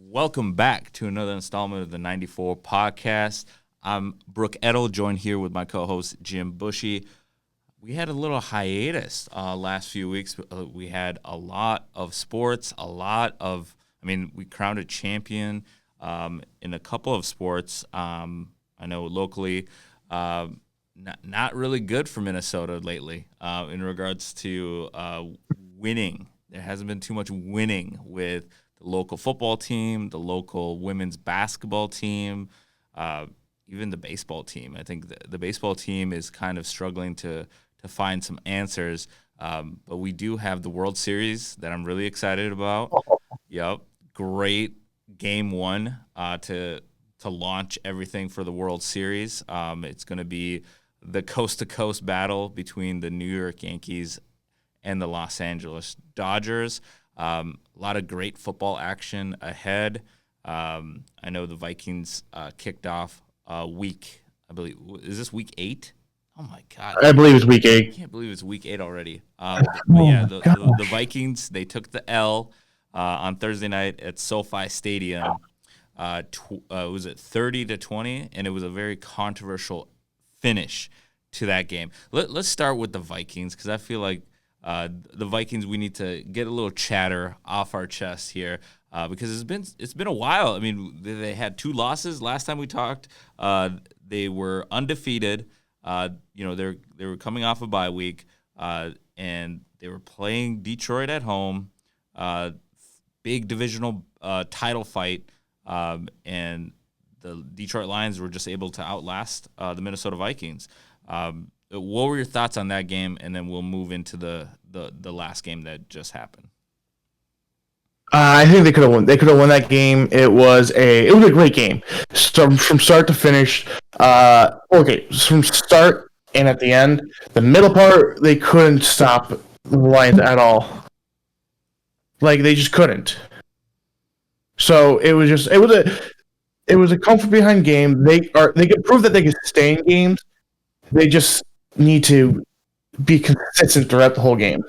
Welcome back to another installment of the 94 podcast. I'm Brooke Edel, joined here with my co-host Jim Bushy. We had a little hiatus last few weeks. We had a lot of sports, we crowned a champion in a couple of sports. I know locally, not really good for Minnesota lately in regards to winning. There hasn't been too much winning with the local football team, the local women's basketball team, even the baseball team. I think the baseball team is kind of struggling to find some answers. But we do have the World Series that I'm really excited about. Yep, great game one to launch everything for the World Series. It's going to be the coast-to-coast battle between the New York Yankees and the Los Angeles Dodgers. A lot of great football action ahead. I know the Vikings kicked off week, I believe, is this week 8? Oh, my God. I believe it's week I 8. can't believe it's week 8 already. The Vikings, they took the L on Thursday night at SoFi Stadium. Was it 30-20? And it was a very controversial finish to that game. Let's start with the Vikings because I feel like the Vikings, we need to get a little chatter off our chest here because it's been a while. I mean, they had 2 losses last time we talked. They were undefeated. They were coming off a bye week, and they were playing Detroit at home. Big divisional title fight, and the Detroit Lions were just able to outlast the Minnesota Vikings. What were your thoughts on that game? And then we'll move into the last game that just happened. I think they could have won. They could have won that game. It was a great game. So from start to finish. From start and at the end, the middle part they couldn't stop the Lions at all. Like they just couldn't. So it was a comfort behind game. They could prove that they could stay in games. They just need to be consistent throughout the whole game.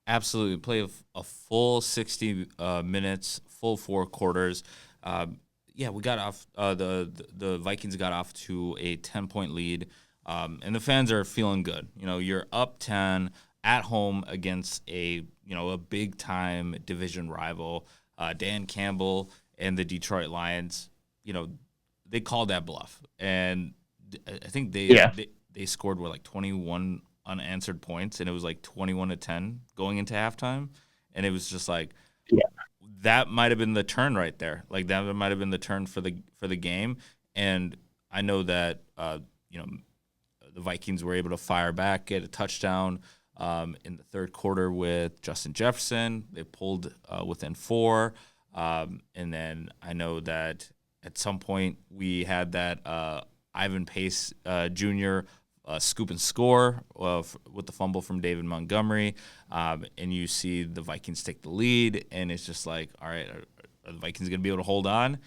Absolutely. Play a full 60 minutes, full 4 quarters. We got off the Vikings got off to a 10-point lead, and the fans are feeling good. You're up 10 at home against a big time division rival. Dan Campbell and the Detroit Lions, they called that bluff, and I think they scored 21 unanswered points, and it was 21-10 going into halftime, and it was just that might have been the turn right there. That might have been the turn for the game. And I know that the Vikings were able to fire back, get a touchdown in the third quarter with Justin Jefferson. They pulled within 4, and then I know that at some point we had that Ivan Pace Jr. Scoop and score with the fumble from David Montgomery, and you see the Vikings take the lead, and it's just all right, are the Vikings going to be able to hold on?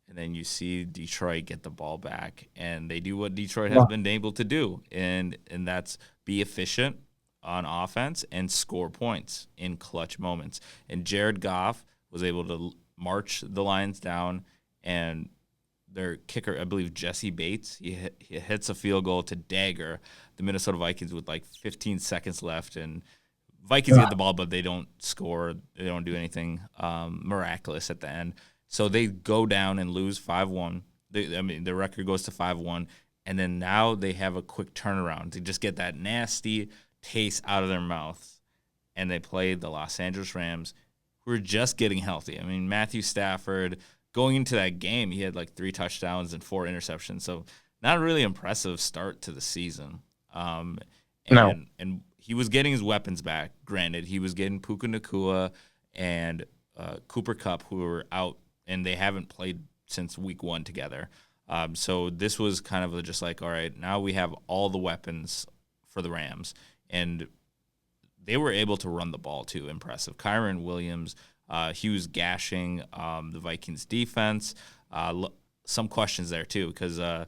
And then you see Detroit get the ball back, and they do what Detroit has been able to do, and that's be efficient on offense and score points in clutch moments. And Jared Goff was able to march the Lions down, and their kicker, I believe Jesse Bates, he hits a field goal to dagger the Minnesota Vikings with 15 seconds left, and Vikings get the ball, but they don't score. They don't do anything miraculous at the end. So they go down and lose 5-1. Their record goes to 5-1, and then now they have a quick turnaround to just get that nasty taste out of their mouths, and they play the Los Angeles Rams, who are just getting healthy. Matthew Stafford, going into that game, he had 3 touchdowns and 4 interceptions. So not a really impressive start to the season. And he was getting his weapons back. Granted, he was getting Puka Nacua and Cooper Kupp, who were out, and they haven't played since week 1 together. So this was kind of just all right, now we have all the weapons for the Rams. And they were able to run the ball, too. Impressive. Kyren Williams, he was gashing the Vikings defense. Some questions there, too, because the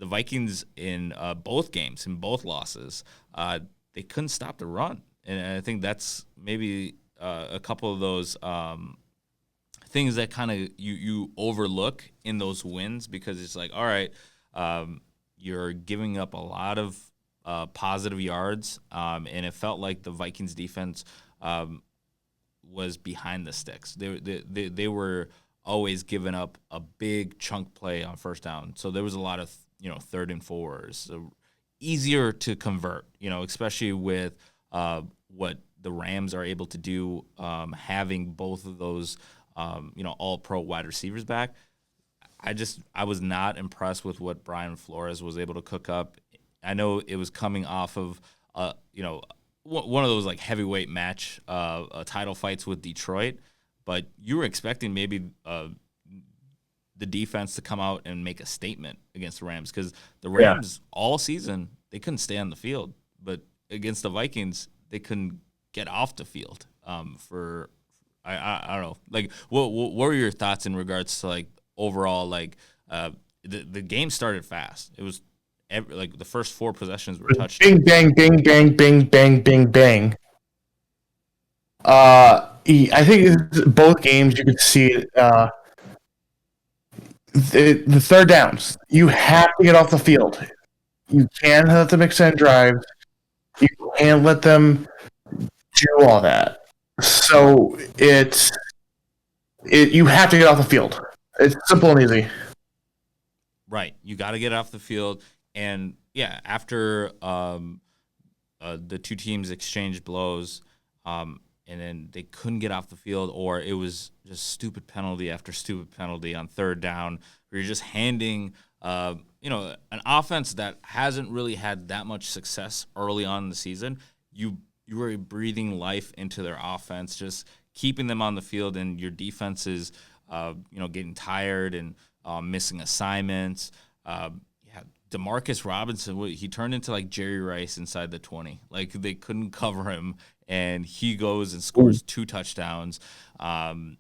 Vikings in both games, in both losses, they couldn't stop the run. And I think that's maybe a couple of those things that kind of you overlook in those wins because it's like, all right, you're giving up a lot of positive yards, and it felt like the Vikings defense was behind the sticks. They were always giving up a big chunk play on first down, so there was a lot of 3rd and 4s, so easier to convert, especially with what the Rams are able to do, having both of those all pro wide receivers back. I was not impressed with what Brian Flores was able to cook up. I know it was coming off of one of those like heavyweight match title fights with Detroit, but you were expecting maybe the defense to come out and make a statement against the Rams, because the Rams all season they couldn't stay on the field, but against the Vikings they couldn't get off the field. I don't know. Like, what were your thoughts in regards to like overall, like the game started fast. It was like the first 4 possessions were touchdowns. Bing, bang, bang, bang, bang, bang, bang. I think both games you could see the third downs. You have to get off the field. You can't let them extend drives. You can't let them do all that. So you have to get off the field. It's simple and easy. Right. You got to get off the field. And, yeah, after the two teams exchanged blows, and then they couldn't get off the field, or it was just stupid penalty after stupid penalty on third down, where you're just handing an offense that hasn't really had that much success early on in the season. You were breathing life into their offense, just keeping them on the field, and your defense is getting tired and missing assignments. Demarcus Robinson, he turned into like Jerry Rice inside the 20. Like, they couldn't cover him, and he goes and scores 2 touchdowns. And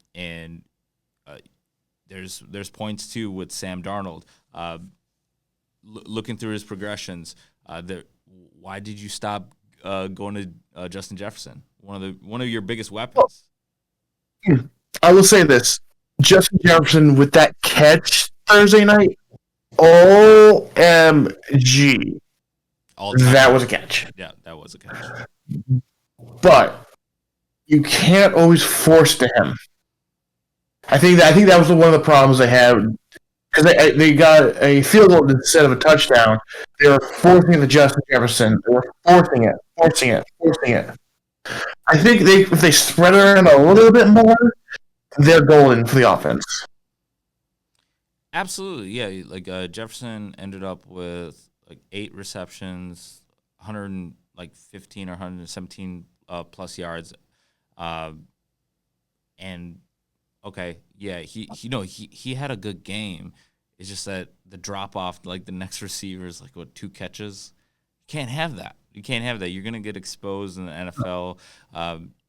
there's points too with Sam Darnold. Looking through his progressions, why did you stop going to Justin Jefferson, one of your biggest weapons? I will say this: Justin Jefferson with that catch Thursday night, OMG, that was a catch. Yeah, that was a catch. But you can't always force to him. I think that was one of the problems they had, because they got a field goal instead of a touchdown. They were forcing it to Justin Jefferson. They were forcing it. I think if they spread it around a little bit more, they're golden for the offense. Absolutely, yeah. Like, Jefferson ended up with like 8 receptions, 115 or 117 plus yards, and okay, yeah, he had a good game. It's just that the drop off, like the next receiver is like 2 catches. You can't have that. You're gonna get exposed in the NFL.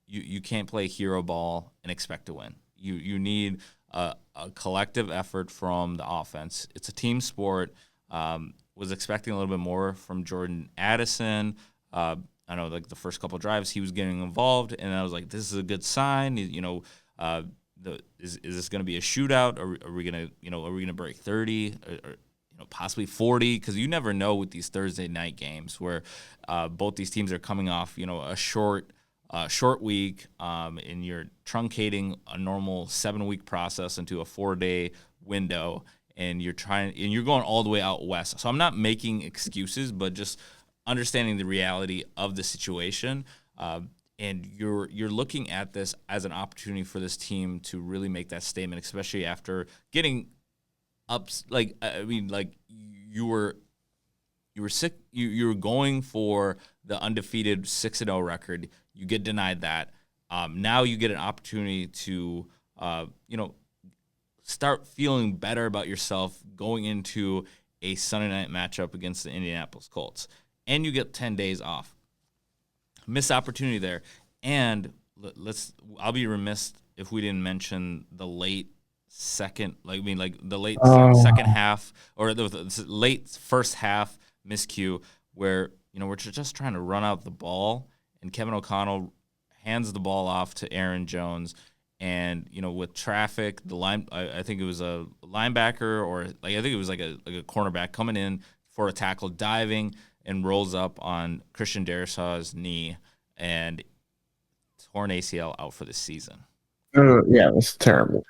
You can't play hero ball and expect to win. You need a collective effort from the offense. It's a team sport. Was expecting a little bit more from Jordan Addison. I know, like, the first couple of drives he was getting involved, and I was like, this is a good sign. Is this going to be a shootout? Are we gonna break 30 or possibly 40? Because you never know with these Thursday night games where both these teams are coming off a short week, and you're truncating a normal 7-week process into a 4-day window, and you're going all the way out west. So I'm not making excuses, but just understanding the reality of the situation. And you're looking at this as an opportunity for this team to really make that statement, especially after getting up. Like, I mean, like, you were sick. You were going for the undefeated 6-0 record. You get denied that. Now you get an opportunity to start feeling better about yourself going into a Sunday night matchup against the Indianapolis Colts, and you get 10 days off. Missed opportunity there. And I'll be remiss if we didn't mention the late second half, or the late first half miscue where we're just trying to run out the ball, and Kevin O'Connell hands the ball off to Aaron Jones, and with traffic, I think it was a linebacker, or like I think it was like a cornerback coming in for a tackle, diving, and rolls up on Christian Darisaw's knee and torn ACL, out for the season. Yeah, that's terrible.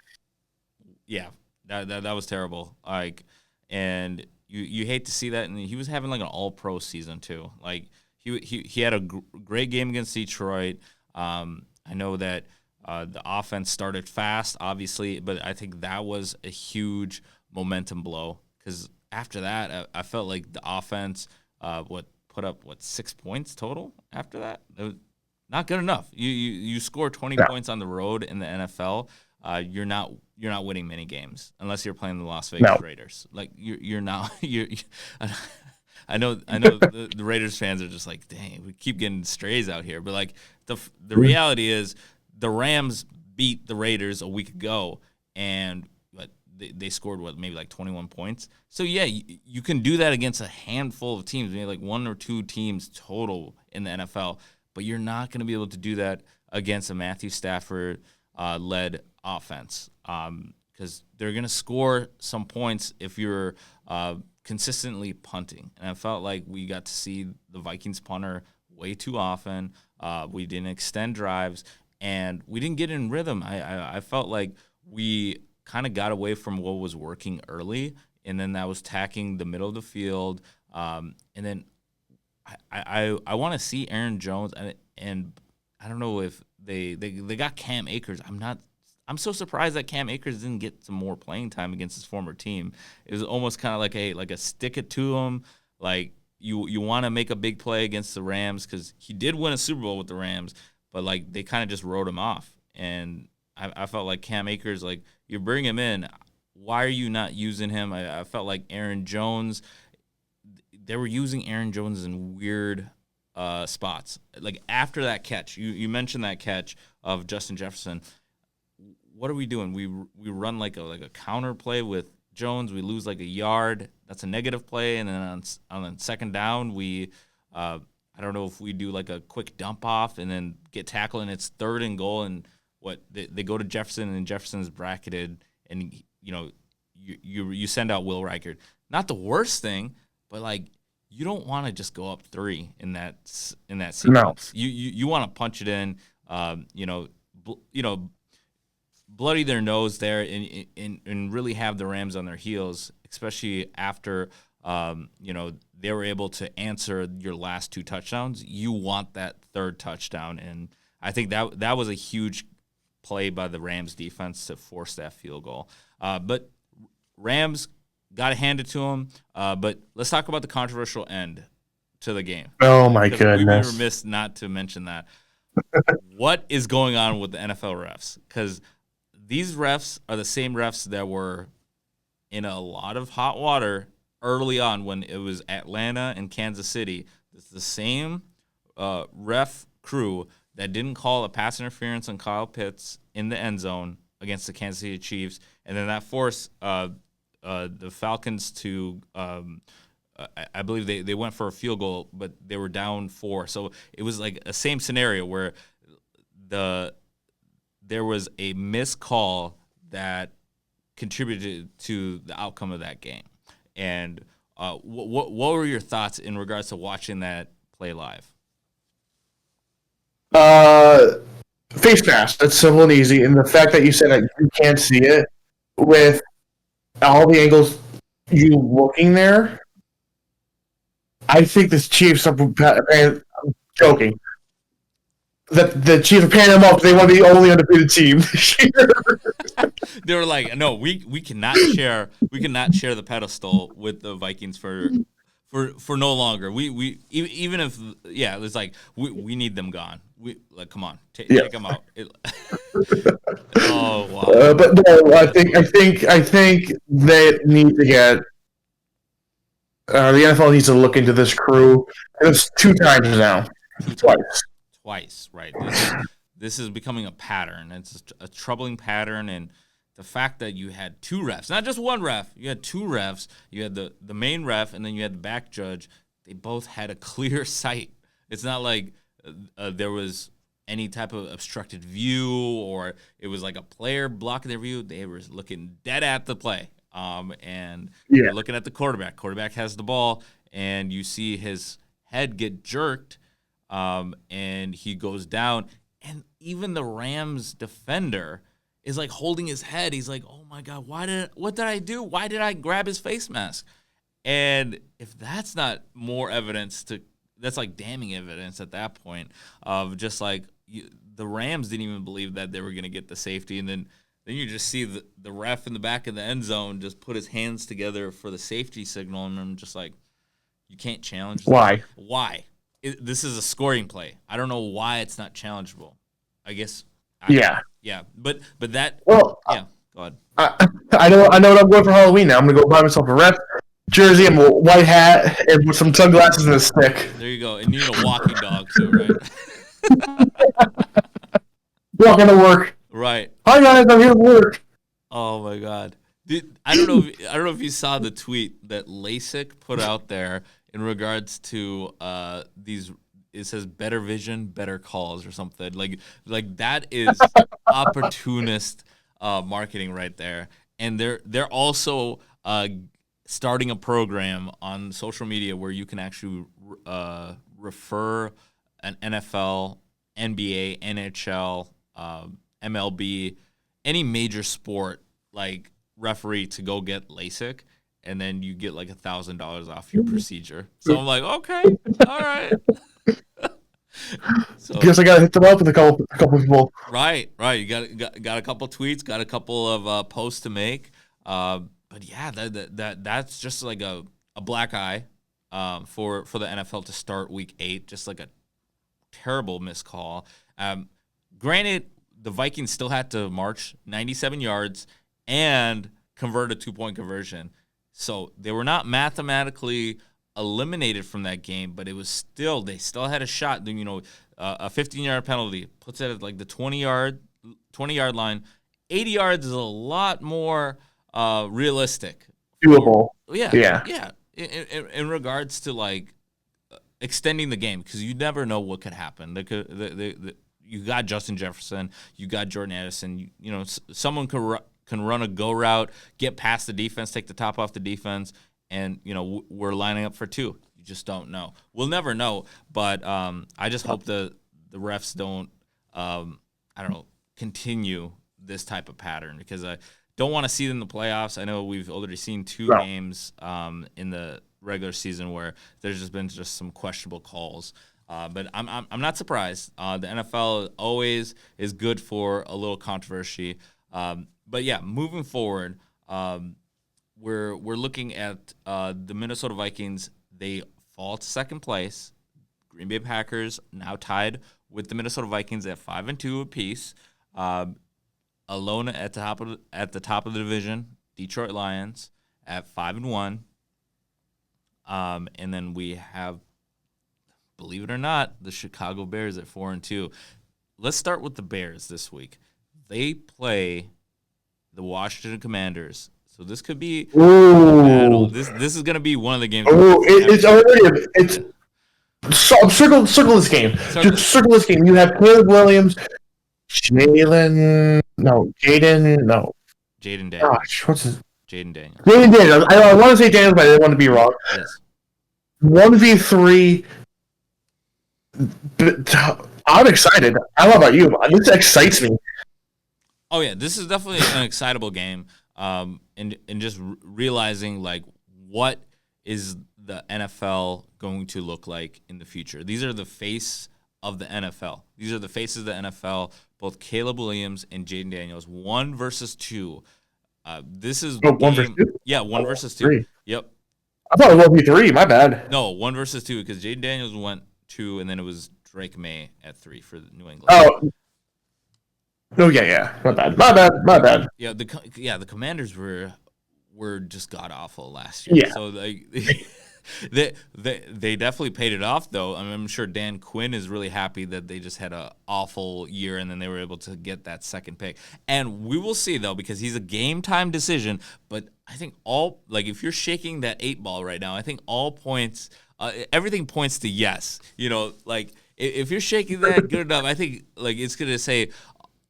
Yeah, that was terrible. Like, and you hate to see that. And he was having like an all-pro season too. Like he had a great game against Detroit. I know that the offense started fast, obviously, but I think that was a huge momentum blow, because after that, I felt like the offense put up 6 points total after that. It was not good enough. You score 20 points on the road in the NFL, you're not winning many games unless you're playing the Las Vegas Raiders. Like you're not I know the Raiders fans are just like, dang, we keep getting strays out here. But like the reality is the Rams beat the Raiders a week ago, and they scored maybe like 21 points. So yeah, you can do that against a handful of teams, maybe like one or two teams total in the NFL. But you're not going to be able to do that against a Matthew Stafford led offense, because they're going to score some points if you're consistently punting. And I felt like we got to see the Vikings punter way too often. We didn't extend drives, and we didn't get in rhythm. I felt like we kind of got away from what was working early, and then that was tacking the middle of the field. And then I want to see Aaron Jones, and I don't know if they got Cam Akers. I'm so surprised that Cam Akers didn't get some more playing time against his former team. It was almost kind of like a stick it to him. Like you want to make a big play against the Rams, because he did win a Super Bowl with the Rams, but like they kind of just wrote him off. And I felt like Cam Akers, like you bring him in, why are you not using him? I felt like Aaron Jones, they were using Aaron Jones in weird spots. Like after that catch, you mentioned that catch of Justin Jefferson. What are we doing? We run like a counter play with Jones. We lose like a yard. That's a negative play. And then on second down, we I don't know if we do like a quick dump off and then get tackled, and it's 3rd and goal, and they go to Jefferson, and Jefferson's bracketed, and you send out Will Reichard. Not the worst thing, but like you don't want to just go up 3 in that sequence. No. You want to punch it in. Bloody their nose there and really have the Rams on their heels, especially after they were able to answer your last 2 touchdowns. You want that 3rd touchdown, and I think that was a huge play by the Rams defense to force that field goal. But Rams got to hand it to them. But let's talk about the controversial end to the game. Oh my goodness! We were remiss not to mention that. What is going on with the NFL refs? Because these refs are the same refs that were in a lot of hot water early on when it was Atlanta and Kansas City. It's the same ref crew that didn't call a pass interference on Kyle Pitts in the end zone against the Kansas City Chiefs, and then that forced the Falcons to I believe they went for a field goal, but they were down 4. So it was like a same scenario where there was a missed call that contributed to the outcome of that game. And what were your thoughts in regards to watching that play live? Face mask. That's simple and easy. And the fact that you said that you can't see it with all the angles you looking there, I think the Chiefs are I'm joking. The Chiefs are paying them up. They want to be the only undefeated team this year. They were like, no, we cannot share the pedestal with the Vikings for no longer. We even if it's like we need them gone. We like, come on, take them out. Oh wow! But no, I think they need to get the NFL needs to look into this crew. It's 2 times now, twice, right? This is becoming a pattern. It's a troubling pattern, and the fact that you had 2 refs, not just one ref, you had 2 refs. You had the main ref, and then you had the back judge. They both had a clear sight. It's not like there was any type of obstructed view or it was like a player blocking their view. They were looking dead at the play. And they're looking at the quarterback. Quarterback has the ball, and you see his head get jerked, and he goes down. And even the Rams defender is like holding his head. He's like, "Oh my God, what did I do? Why did I grab his face mask?" And if that's not more evidence that's like damning evidence at that point of just like the Rams didn't even believe that they were going to get the safety, and then you just see the ref in the back of the end zone just put his hands together for the safety signal, and I'm just like, you can't challenge that. Why? Why? This is a scoring play. I don't know why it's not challengeable. I guess. Yeah. But that. Well, yeah. Go ahead. I know what I'm going for Halloween now. I'm gonna go buy myself a ref jersey and a white hat and with some sunglasses and a stick. There you go. And you need a walking dog too, right? Walking to work. Right. Hi guys, I'm here to work. Oh my God. I don't know if you saw the tweet that LASIK put out there in regards to these. It says better vision, better calls or something. Like that is opportunist marketing right there. And they're also starting a program on social media where you can actually refer an NFL, NBA, NHL, MLB, any major sport like referee to go get LASIK, and then you get like $1,000 off your procedure. So I'm like, okay, all right. So Guess I gotta hit them up with a couple people. right. You got a couple tweets, got a couple of posts to make. But yeah, that's just like a black eye for the NFL to start Week 8, just like a terrible missed call. Granted, the Vikings still had to march 97 yards and convert a 2-point conversion. So they were not mathematically eliminated from that game, but they still had a shot. You know, a 15-yard penalty puts it at like the 20-yard line. 80 yards is a lot more realistic. Doable. Yeah. In regards to like extending the game, because you never know what could happen. You got Justin Jefferson, you got Jordan Addison. You know, someone can run a go route, get past the defense, take the top off the defense, and you know we're lining up for 2. You just don't know. We'll never know. But I just hope the refs don't continue this type of pattern, because I don't want to see it in the playoffs. I know we've already seen 2 games in the regular season where there's just been some questionable calls. But I'm not surprised. The NFL always is good for a little controversy. But yeah, moving forward, we're looking at the Minnesota Vikings. They fall to second place. Green Bay Packers now tied with the Minnesota Vikings at 5-2 apiece. Alone at the top of the division, Detroit Lions at 5-1. And then we have, believe it or not, the Chicago Bears at 4-2. Let's start with the Bears this week. They play the Washington Commanders. So this could be a battle. This is going to be one of the games. It's already circle this game. Just circle this game. You have Caleb Williams, Jaden Daniels. Gosh, what's his? Jaden Daniels. Jaden Daniels. I want to say Daniels, but I didn't want to be wrong. Yes. 1v3. I'm excited. I don't know about you. This excites me. Oh yeah, this is definitely an excitable game. And just realizing like what is the NFL going to look like in the future. These are the face of the NFL. These are the faces of the NFL. Both Caleb Williams and Jaden Daniels. 1 versus 2. This is 1 versus 2. Yeah, 1 versus 2. 3. Yep. I thought it was 1v3. My bad. No, 1 versus 2 because Jaden Daniels went 2, and then it was Drake May at 3 for New England. Oh, yeah. My bad. Yeah, the Commanders were just god awful last year. Yeah. So like they definitely paid it off though. I mean, I'm sure Dan Quinn is really happy that they just had an awful year and then they were able to get that second pick. And we will see though, because he's a game time decision. But I think if you're shaking that 8 ball right now, I think all points, everything points to yes. You know, like if you're shaking that good enough, I think like it's gonna say,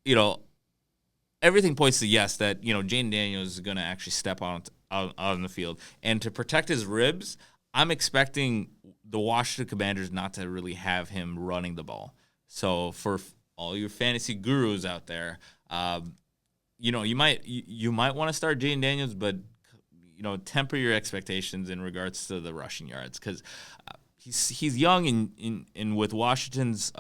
you know, everything points to yes that Jane Daniels is gonna actually step out on the field, and to protect his ribs, I'm expecting the Washington Commanders not to really have him running the ball. So for all your fantasy gurus out there, you might want to start Jane Daniels, but temper your expectations in regards to the rushing yards because he's young and with Washington's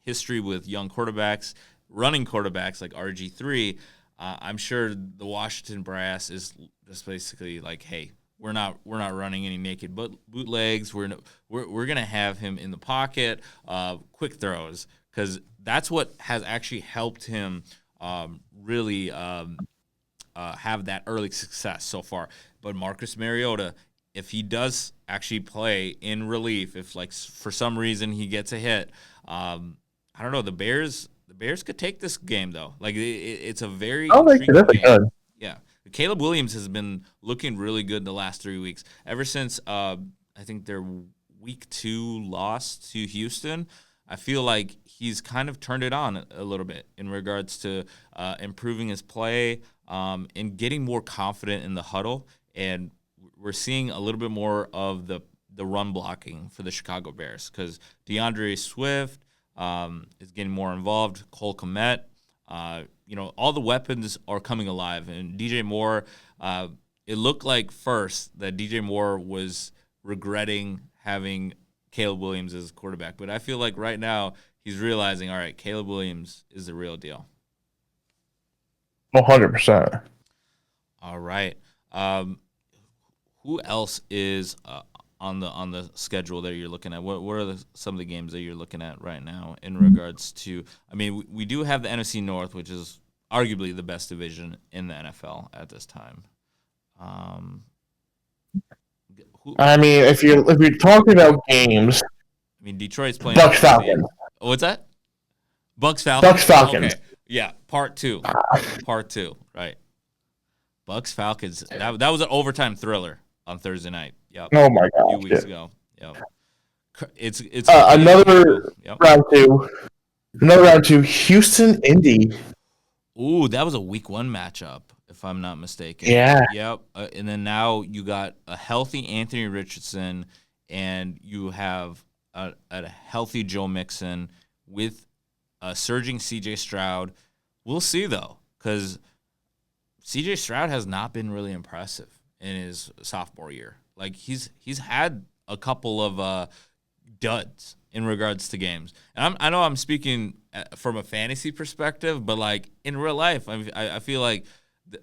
history with young quarterbacks, running quarterbacks like RG3, I'm sure the Washington brass is just basically like, hey, we're not running any naked bootlegs. We're gonna have him in the pocket, quick throws, because that's what has actually helped him really have that early success so far. But Marcus Mariota, if he does actually play in relief, if like for some reason he gets a hit, I don't know. The Bears could take this game though. Like it's a very intriguing game. Good. Yeah, Caleb Williams has been looking really good the last 3 weeks. Ever since I think their week 2 loss to Houston, I feel like he's kind of turned it on a little bit in regards to improving his play and getting more confident in the huddle. And we're seeing a little bit more of the run blocking for the Chicago Bears because DeAndre Swift is getting more involved. Cole Kmet, all the weapons are coming alive. And DJ Moore, it looked like first that DJ Moore was regretting having Caleb Williams as quarterback. But I feel like right now he's realizing, all right, Caleb Williams is the real deal. 100%. All right. Who else is on the schedule that you're looking at? What are some of the games that you're looking at right now in regards to? I mean, we do have the NFC North, which is arguably the best division in the NFL at this time. I mean, if you're talking about games, I mean, Detroit's playing Bucks Falcons. What's that? Bucks Falcons. Bucks Falcons. Okay. Yeah, part two, right? Bucks Falcons. That was an overtime thriller on Thursday night. Yep. Oh my god. A few weeks ago. Yep. It's another round two. Another round two. Houston Indy. Ooh, that was a week 1 matchup, if I'm not mistaken. Yeah. Yep. And then now you got a healthy Anthony Richardson, and you have a healthy Joe Mixon with a surging C.J. Stroud. We'll see though, because C.J. Stroud has not been really impressive in his sophomore year. Like he's had a couple of duds in regards to games. And I know I'm speaking from a fantasy perspective, but like in real life, I feel like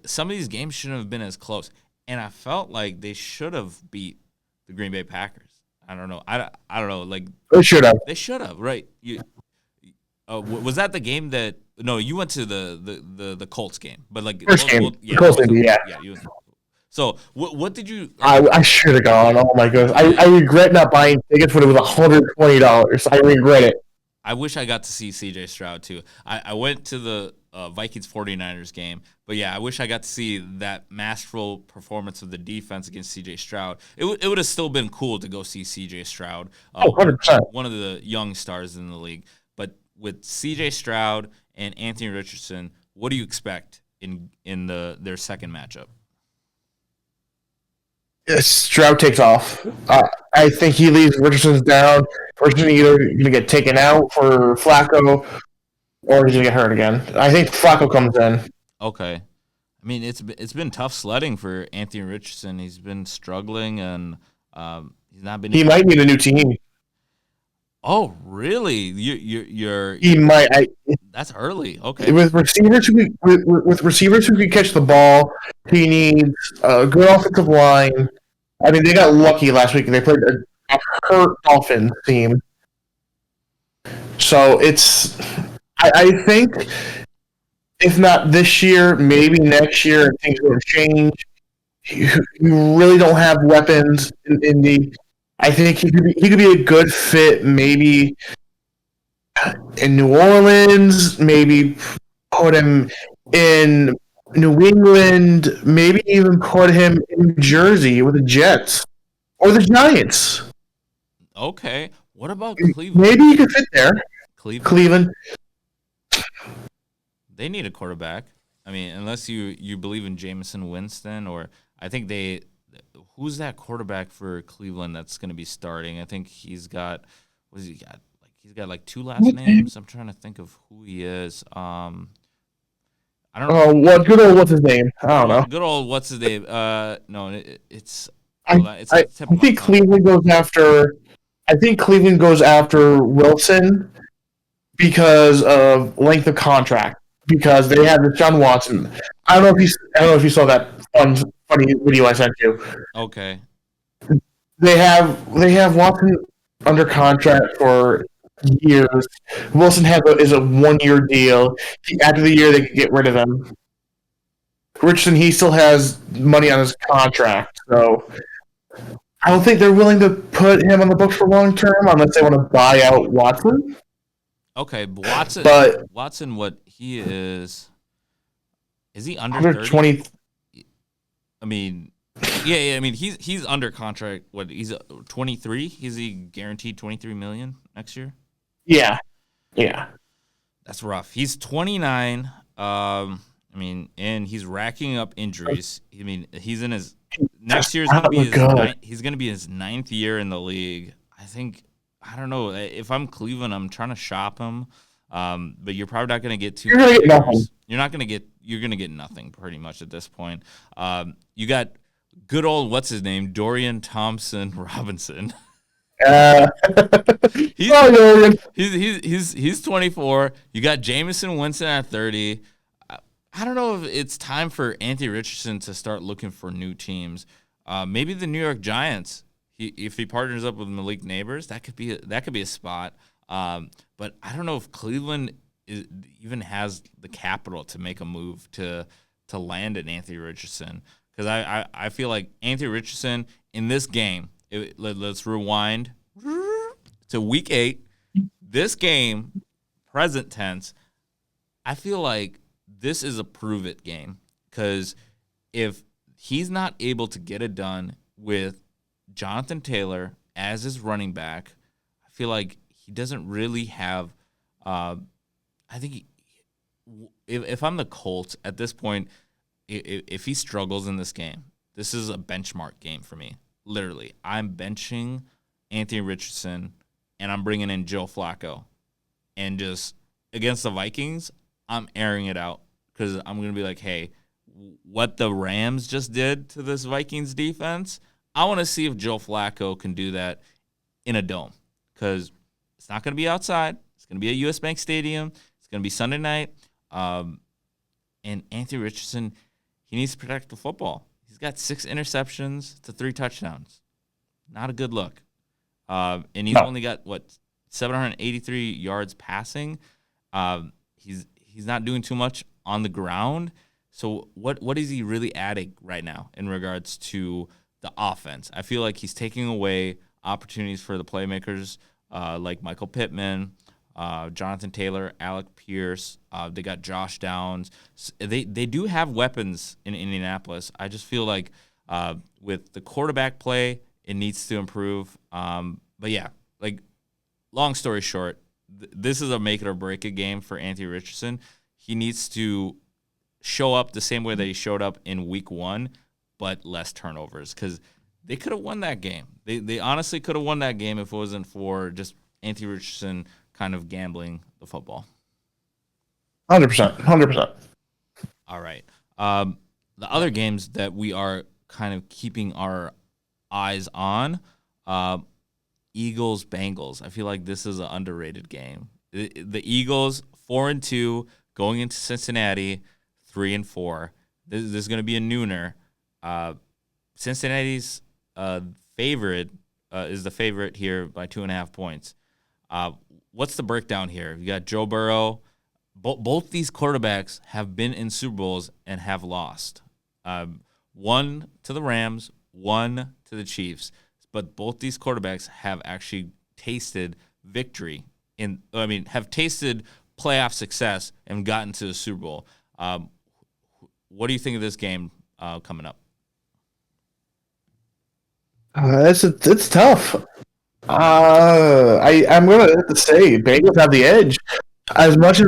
some of these games shouldn't have been as close. And I felt like they should have beat the Green Bay Packers. I don't know. I don't know. Like they should have. They should have, right? Was that the game that? No, you went to the Colts game, but like first game, Colts game, yeah. So what did you? I should have gone. Oh my goodness, I regret not buying tickets when it was $120. I regret it. I wish I got to see C.J. Stroud too. I went to the Vikings 49ers game, but yeah, I wish I got to see that masterful performance of the defense against C.J. Stroud. It would have still been cool to go see C.J. Stroud, 100%. One of the young stars in the league. But with C.J. Stroud and Anthony Richardson, what do you expect in their second matchup? Stroud takes off. I think he leaves Richardson down. Richardson either going to get taken out for Flacco or he's going to get hurt again. I think Flacco comes in. Okay. I mean, it's been tough sledding for Anthony Richardson. He's been struggling, and he's not been. He might need a new team. Oh, really? You're he might. That's early. Okay. With receivers who can catch the ball, he needs a good offensive line. I mean, they got lucky last week and they played a hurt Dolphins team. So I think if not this year, maybe next year, things will change. You really don't have weapons in the. I think he could be a good fit, maybe in New Orleans, maybe put him in New England, maybe even put him in New Jersey with the Jets or the Giants. Okay. What about Cleveland? Maybe you could fit there. Cleveland, Cleveland. they need a quarterback. I mean, unless you believe in Jameson Winston, or I think they. Who's that quarterback for Cleveland that's going to be starting? I think he's got. What has he got? Like he's got like two last names. I'm trying to think of who he is. I don't. Oh, what good old what's his name? I don't know. Good old what's his name? No, it's I, hold on. It's I at the tip I of my think tongue. Cleveland goes after. I think Cleveland goes after Wilson because of length of contract. Because they have Deshaun Watson. I don't know if you saw that funny video I sent you. Okay. They have Watson under contract for years. Wilson is a 1 year deal. After the year, they can get rid of him. Richardson, he still has money on his contract, so I don't think they're willing to put him on the books for long term unless they want to buy out Watson. Okay, but Watson. But Watson, what he is? Is he under 30? 120, I mean, yeah. I mean, he's under contract. What? He's 23. Is he guaranteed 23 million next year? yeah, yeah. That's rough. He's 29. I mean, and he's racking up injuries. I mean, he's in his next year's gonna be he's gonna be his ninth year in the league. I think I don't know if I'm Cleveland, I'm trying to shop him. But you're probably not gonna get two. You're gonna get nothing. You're gonna get nothing pretty much at this point. You got good old what's his name, Dorian Thompson Robinson. he's, he's 24. You got Jameson Winston at 30. I don't know if it's time for Anthony Richardson to start looking for new teams. Maybe the New York Giants. If he partners up with Malik Neighbors, that could be a spot. But I don't know if Cleveland even has the capital to make a move to land an Anthony Richardson, because I feel like Anthony Richardson in this game. Let's rewind to week 8. This game, present tense. I feel like this is a prove it game, because if he's not able to get it done with Jonathan Taylor as his running back, I feel like he doesn't really have. I think if I'm the Colts at this point, if he struggles in this game, this is a benchmark game for me. Literally, I'm benching Anthony Richardson and I'm bringing in Joe Flacco, and just against the Vikings, I'm airing it out, because I'm going to be like, hey, what the Rams just did to this Vikings defense, I want to see if Joe Flacco can do that in a dome, because it's not going to be outside. It's going to be at US Bank Stadium. It's going to be Sunday night. And Anthony Richardson, he needs to protect the football. He's got 6 interceptions to 3 touchdowns. Not a good look. And he's only got, 783 yards passing. He's not doing too much on the ground. So what is he really adding right now in regards to the offense? I feel like he's taking away opportunities for the playmakers like Michael Pittman, Jonathan Taylor, Alec Pierce. They got Josh Downs. They do have weapons in Indianapolis. I just feel like with the quarterback play, it needs to improve. But yeah, like, long story short, this is a make it or break it game for Anthony Richardson. He needs to show up the same way that he showed up in week 1, but less turnovers, because they could have won that game. They honestly could have won that game if it wasn't for just Anthony Richardson kind of gambling the football. 100%. All right. The other games that we are kind of keeping our eyes on, Eagles Bengals. I feel like this is an underrated game. The Eagles 4-2 going into Cincinnati 3-4. This is going to be a nooner. Cincinnati's favorite is the favorite here by 2.5 points. What's the breakdown here? You got Joe Burrow. Both these quarterbacks have been in Super Bowls and have lost. One to the Rams, one to the Chiefs. But both these quarterbacks have actually tasted victory have tasted playoff success and gotten to the Super Bowl. What do you think of this game coming up? It's tough. I'm gonna have to say Bengals have the edge. As much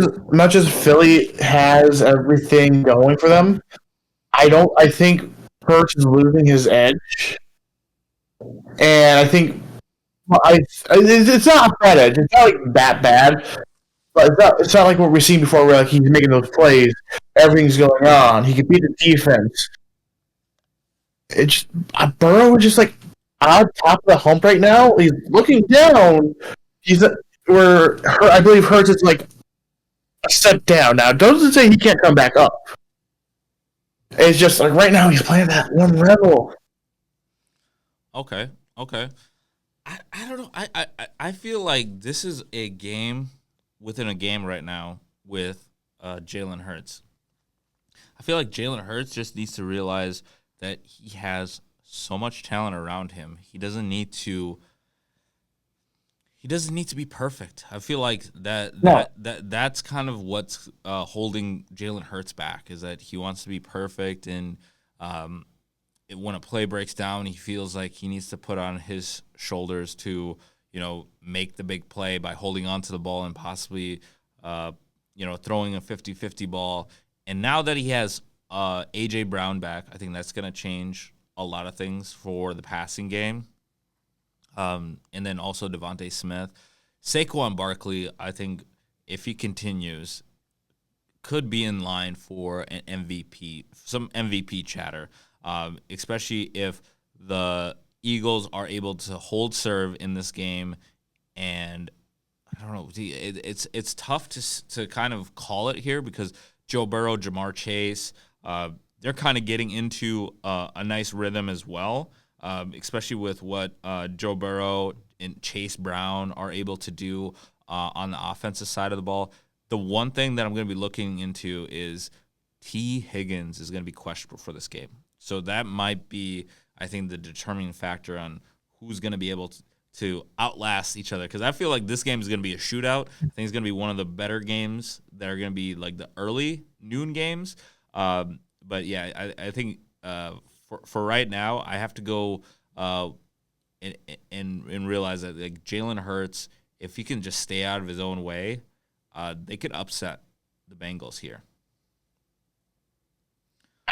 as Philly has everything going for them, I don't. I think Hurts is losing his edge, and I think it's not a bad edge. It's not like that bad, but it's not like what we've seen before, where like he's making those plays, everything's going on. He can beat the defense. It's Burrow is just like on top of the hump right now. He's looking down. He's where I believe Hurts is like a step down now. Doesn't say he can't come back up. It's just like right now he's playing that one level. Okay, okay. I don't know. I feel like this is a game within a game right now with Jalen Hurts. I feel like Jalen Hurts just needs to realize that he has so much talent around him. He doesn't need to be perfect. I feel like No, that's kind of what's holding Jalen Hurts back, is that he wants to be perfect, and um, when a play breaks down, he feels like he needs to put on his shoulders to, make the big play by holding on to the ball and possibly, throwing a 50-50 ball. And now that he has A.J. Brown back, I think that's going to change a lot of things for the passing game. And then also Devontae Smith. Saquon Barkley, I think, if he continues, could be in line for an MVP, some MVP chatter, especially if the Eagles are able to hold serve in this game. And I don't know, it's tough to kind of call it here because Joe Burrow, Jamar Chase, they're kind of getting into a nice rhythm as well, especially with what Joe Burrow and Chase Brown are able to do on the offensive side of the ball. The one thing that I'm going to be looking into is T. Higgins is going to be questionable for this game. So that might be, I think, the determining factor on who's going to be able to outlast each other. Because I feel like this game is going to be a shootout. I think it's going to be one of the better games that are going to be like the early noon games. But yeah, I think for right now, I have to go and realize that like Jalen Hurts, if he can just stay out of his own way, they could upset the Bengals here.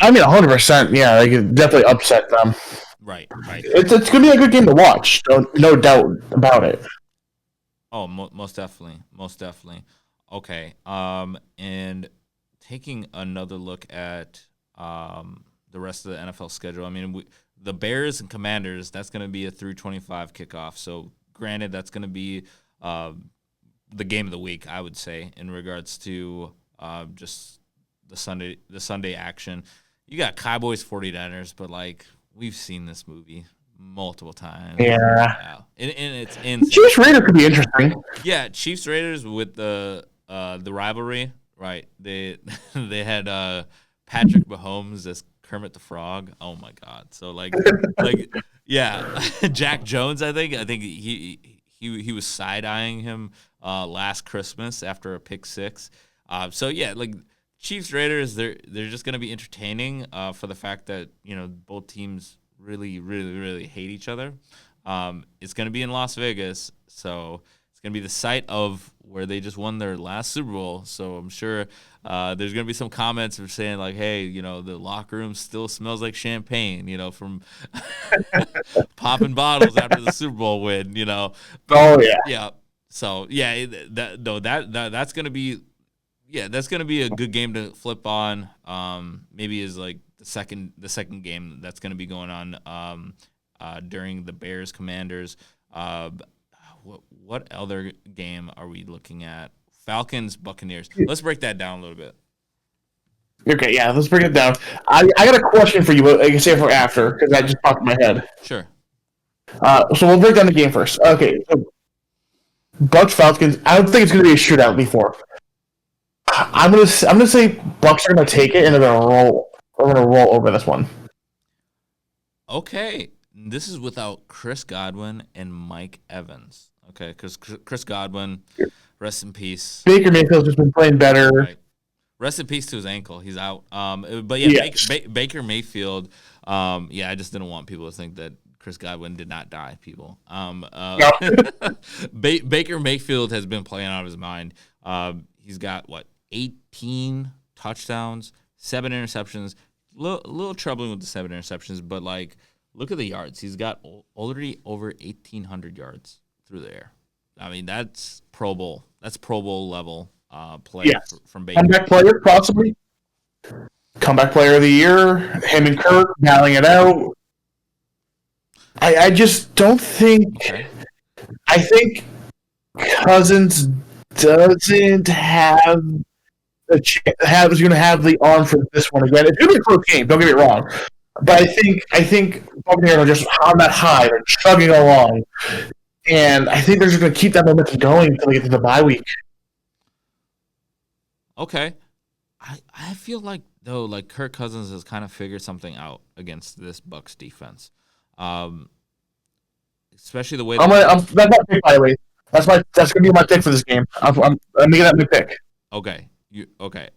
I mean 100%. Yeah, they could definitely upset them. Right, right. It's gonna be a good game to watch. No doubt about it. Oh, most definitely, most definitely. Okay. And taking another look at the rest of the NFL schedule. I mean, the Bears and Commanders. That's going to be a 3:25 kickoff. So, granted, that's going to be the game of the week, I would say, in regards to just the Sunday action. You got Cowboys 49ers, but like we've seen this movie multiple times. Yeah. Yeah. And it's insane. Chiefs Raiders could be interesting. Yeah, Chiefs Raiders with the rivalry, right? They they had Patrick Mahomes as Kermit the Frog. Oh my God! So like yeah, Jack Jones. I think he was side eyeing him last Christmas after a pick six. So yeah, like Chiefs Raiders, they're just gonna be entertaining for the fact that both teams really hate each other. It's gonna be in Las Vegas, so it's gonna be the site of where they just won their last Super Bowl. So I'm sure there's gonna be some comments of saying like, "Hey, the locker room still smells like champagne," from popping bottles after the Super Bowl win. Oh yeah. Yeah. So yeah, that's gonna be. Yeah, that's gonna be a good game to flip on. Maybe is like the second game that's gonna be going on during the Bears Commanders. What other game are we looking at? Falcons Buccaneers. Let's break that down a little bit. Okay, yeah, let's break it down. I got a question for you, but I can say it for after because that just popped in my head. Sure. So we'll break down the game first. Okay, so Bucks Falcons. I don't think it's going to be a shootout before. I'm gonna say Bucks are gonna take it and they're gonna roll. We're gonna roll over this one. Okay, this is without Chris Godwin and Mike Evans. Okay, because Chris Godwin, rest in peace. Baker Mayfield's just been playing better. Right. Rest in peace to his ankle. He's out. But yeah, Yes. Baker Mayfield. Yeah, I just didn't want people to think that Chris Godwin did not die, people. No. Baker Mayfield has been playing out of his mind. He's got 18 touchdowns, 7 interceptions. Little troubling with the 7 interceptions, but like look at the yards. He's got already over 1,800 yards through the air. I mean, that's Pro Bowl. That's Pro Bowl level play Yes. from Baker. Comeback player, possibly. Comeback player of the year. Him and Kirk battling it out. I just don't think. Okay. I think Cousins doesn't have is going to have the arm for this one again. It's going to be a close game. Don't get me wrong, but I think Buccaneers are just on that high. They're chugging along, and I think they're just going to keep that momentum going until they get to the bye week. Okay. I feel like though, like Kirk Cousins has kind of figured something out against this Bucs defense, especially the way That's my pick, by the way. That's going to be my pick for this game. I'm making that my pick. Okay. Okay.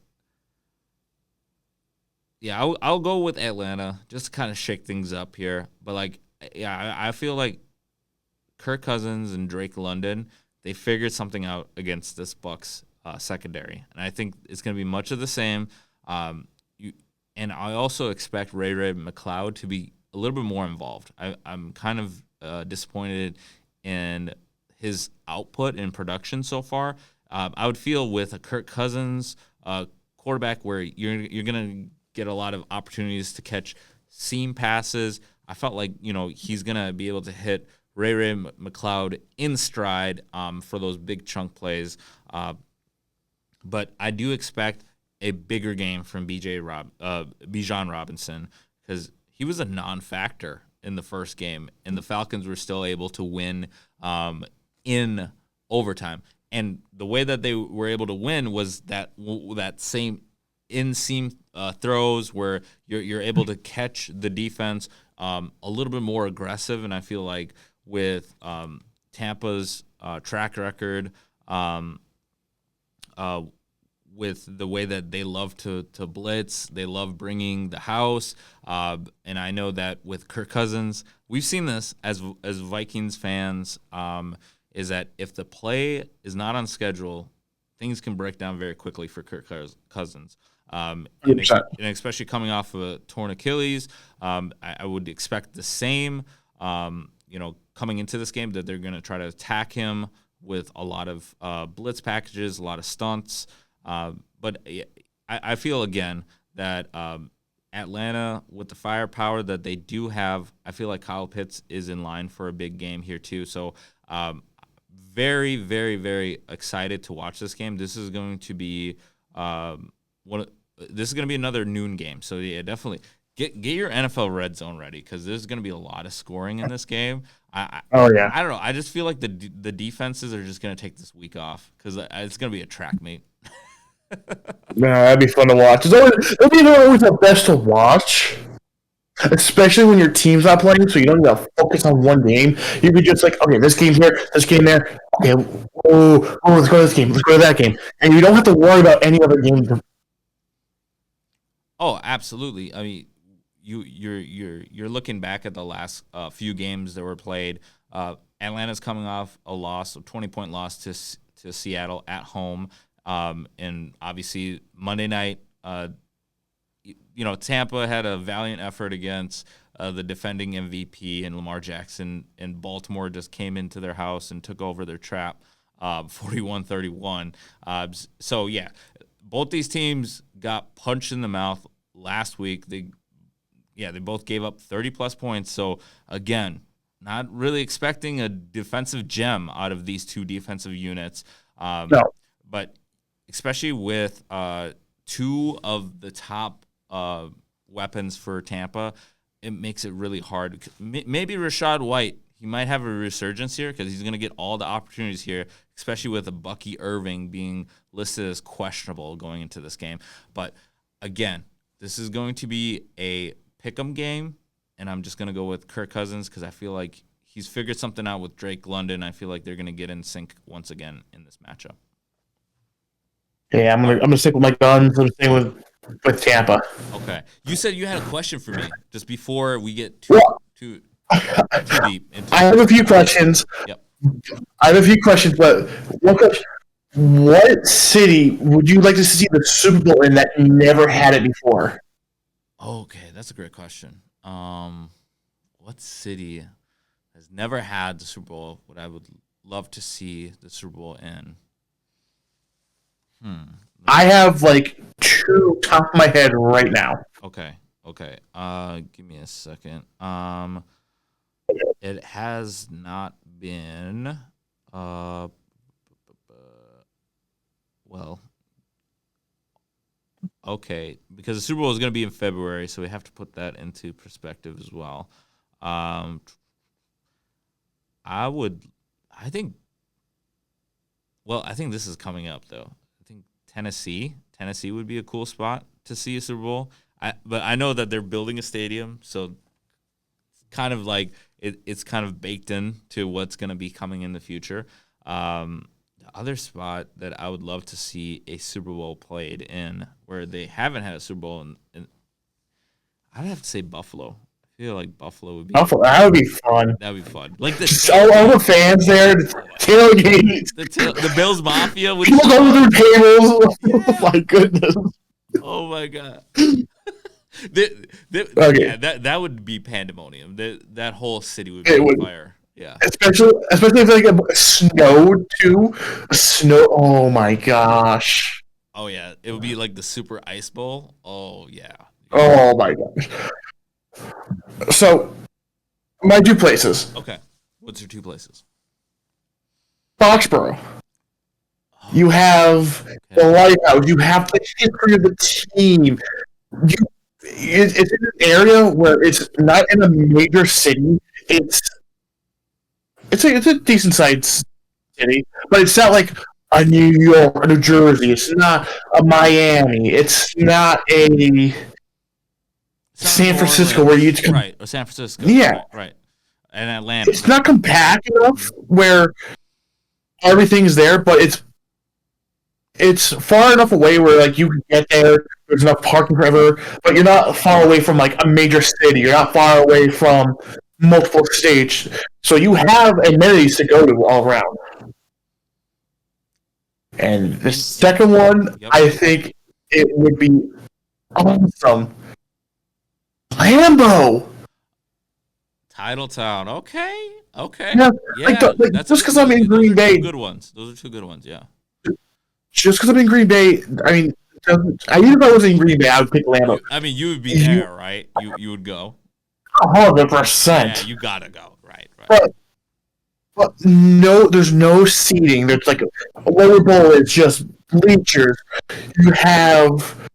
Yeah, I'll go with Atlanta just to kind of shake things up here. But like, yeah, I feel like Kirk Cousins and Drake London, they figured something out against this Bucs secondary, and I think it's going to be much of the same. And I also expect Ray McCloud to be a little bit more involved. I'm kind of disappointed in his output in production so far. I would feel with a Kirk Cousins quarterback where you're going to get a lot of opportunities to catch seam passes. I felt like he's going to be able to hit Ray McCloud in stride for those big chunk plays. But I do expect a bigger game from Bijan Robinson because he was a non-factor in the first game, and the Falcons were still able to win in overtime. And the way that they were able to win was that same in-seam throws where you're able to catch the defense a little bit more aggressive. And I feel like with Tampa's track record, with the way that they love to blitz, they love bringing the house, and I know that with Kirk Cousins, we've seen this as Vikings fans, is that if the play is not on schedule, things can break down very quickly for Kirk Cousins. And especially coming off of a torn Achilles, I would expect the same. Coming into this game, that they're going to try to attack him with a lot of blitz packages, a lot of stunts. But I feel, again, that Atlanta, with the firepower that they do have, I feel like Kyle Pitts is in line for a big game here too. So very, very, very excited to watch this game. This is going to be this is going to be another noon game. So yeah, definitely get your NFL Red Zone ready because there's going to be a lot of scoring in this game. I don't know. I just feel like the defenses are just going to take this week off because it's going to be a track meet. No, that'd be fun to watch. It'll be always the best to watch, especially when your team's not playing, so you don't need to focus on one game. You could just okay, this game here, this game there. Okay, let's go to this game, let's go to that game, and you don't have to worry about any other games. Oh, absolutely. I mean, you're looking back at the last few games that were played. Atlanta's coming off a 20-point loss to Seattle at home. And obviously Monday night, Tampa had a valiant effort against the defending MVP and Lamar Jackson, and Baltimore just came into their house and took over their trap, 41-31. So yeah, both these teams got punched in the mouth last week. They both gave up 30+ points. So again, not really expecting a defensive gem out of these two defensive units. No. But especially with two of the top weapons for Tampa, it makes it really hard. Maybe Rachaad White, he might have a resurgence here because he's going to get all the opportunities here, especially with a Bucky Irving being listed as questionable going into this game. But again, this is going to be a pick'em game, and I'm just going to go with Kirk Cousins because I feel like he's figured something out with Drake London. I feel like they're going to get in sync once again in this matchup. Yeah, I'm gonna stick with my guns. I'm staying with Tampa. Okay. You said you had a question for me just before we get too deep into I have a few questions. Yep. I have a few questions, but one question: what city would you like to see the Super Bowl in that never had it before? Okay, that's a great question. What city has never had the Super Bowl? What I would love to see the Super Bowl in? Hmm. Let I me. have like two top of my head right now. Okay. Okay. Give me a second. It has not been. Uh, well, okay, because the Super Bowl is going to be in February, so we have to put that into perspective as well. Um, I would, I think, well, I think this is coming up though. I think Tennessee would be a cool spot to see a Super Bowl. But I know that they're building a stadium, so kind of like it's kind of baked in to what's going to be coming in the future. The other spot that I would love to see a Super Bowl played in, where they haven't had a Super Bowl, in I'd have to say Buffalo. I feel like Buffalo would be That would be fun. that'd be fun. Like the Just all the tailgate. fans there, the Oh my god, tailgate, the Bills Mafia would people show going up. through tables. Oh Yeah. my goodness. Oh my god. Okay, Yeah, that would be pandemonium. That whole city would be it on would, fire. Yeah. especially if like it snowed too. Snow. Oh my gosh. Oh yeah, it would be like the Super Ice Bowl. Oh yeah, yeah. Oh my gosh. So my two places: Okay, what's your two places? Foxborough. You Oh, have the okay. lighthouse. You have the history of the team. You, it's in an area where it's not in a major city. It's it's a decent sized city, but it's not like a New York or New Jersey. It's not a Miami. It's not a It's not New San Francisco where you Orleans, can. right? Or San Francisco, Yeah, right? Right. And Atlanta. it's not compact enough where everything's there, but it's far enough away where like you can get there. There's enough parking for everywhere, but you're not far away from like a major city. You're not far away from multiple states, so you have amenities to go to all around. And the In second one, Yep. I think it would be awesome. Lambo. Titletown. Okay. Okay. Yeah, Yeah, like that's a just good. because I'm in Those Green are two Bay, good ones. Those are two good ones. Yeah. just because I'm in Green Bay, I mean, even if I was in Green Bay, I would pick Lambo. I mean, you would be You there, right? You would go. hundred Yeah, percent. you gotta go. Right. Right. But no, there's no seating. There's like a lower bowl is just bleachers. You have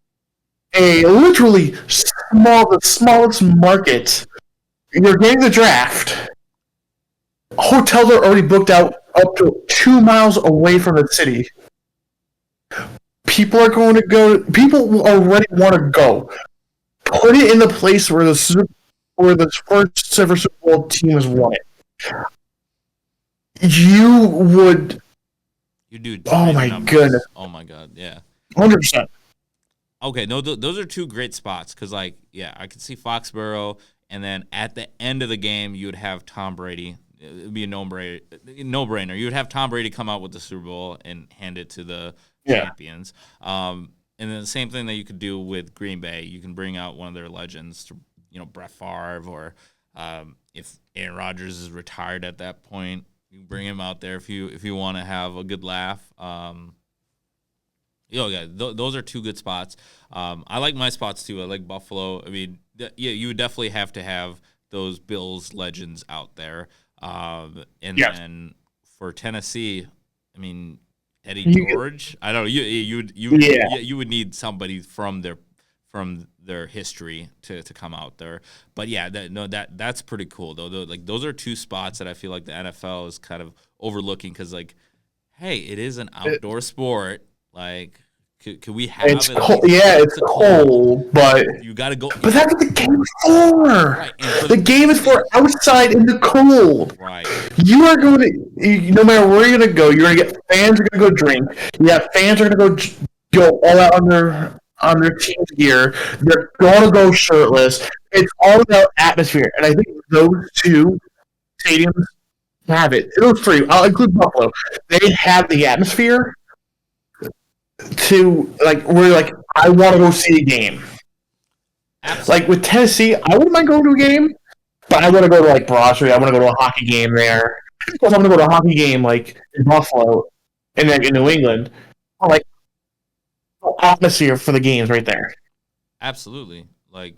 a literally the smallest market. You're getting the draft. Hotels are already booked out up to 2 miles away from the city. People are going to go. People already want to go. Put it in the place where the first ever Super Bowl team has won it. You would. You do Oh giant my goodness, numbers. Oh my god. Yeah. 100%. Okay. No, those are two great spots because, like, yeah, I could see Foxborough, and then at the end of the game, you would have Tom Brady. It would be a no brainer. You would have Tom Brady come out with the Super Bowl and hand it to the Yeah. champions. And then the same thing that you could do with Green Bay. You can bring out one of their legends, to, Brett Favre, or if Aaron Rodgers is retired at that point, you can bring him out there if you want to have a good laugh. Yeah, those are two good spots. I like my spots too. I like Buffalo. I mean, yeah, you would definitely have to have those Bills legends out there. And Yes. then for Tennessee, I mean, Eddie You, George. I don't know. yeah. You would need somebody from their history to come out there. But yeah, that's pretty cool though. Like those are two spots that I feel like the NFL is kind of overlooking because, like, hey, it is an outdoor sport. Like, could we have It's at cold. least Yeah, it's it's a cold. cold, but You got to go. that's what the game is for. Right, and for The game is for outside in the cold. right, You are going no matter where you're going to go, you're going to get fans are going to go drink. You have fans are going to go all out on on their team's gear. They're going to go shirtless. It's all about atmosphere, and I think those two stadiums have it. Those three, I'll include Buffalo. They have the atmosphere to like where like I want to go see a game. Absolutely. Like with Tennessee, I wouldn't mind going to a game, but I want to go to like Broad Street. I want to go to a hockey game there. Of course, I'm going to go to a hockey game like in Buffalo and then in New England. Like atmosphere for the games right there. Absolutely. Like,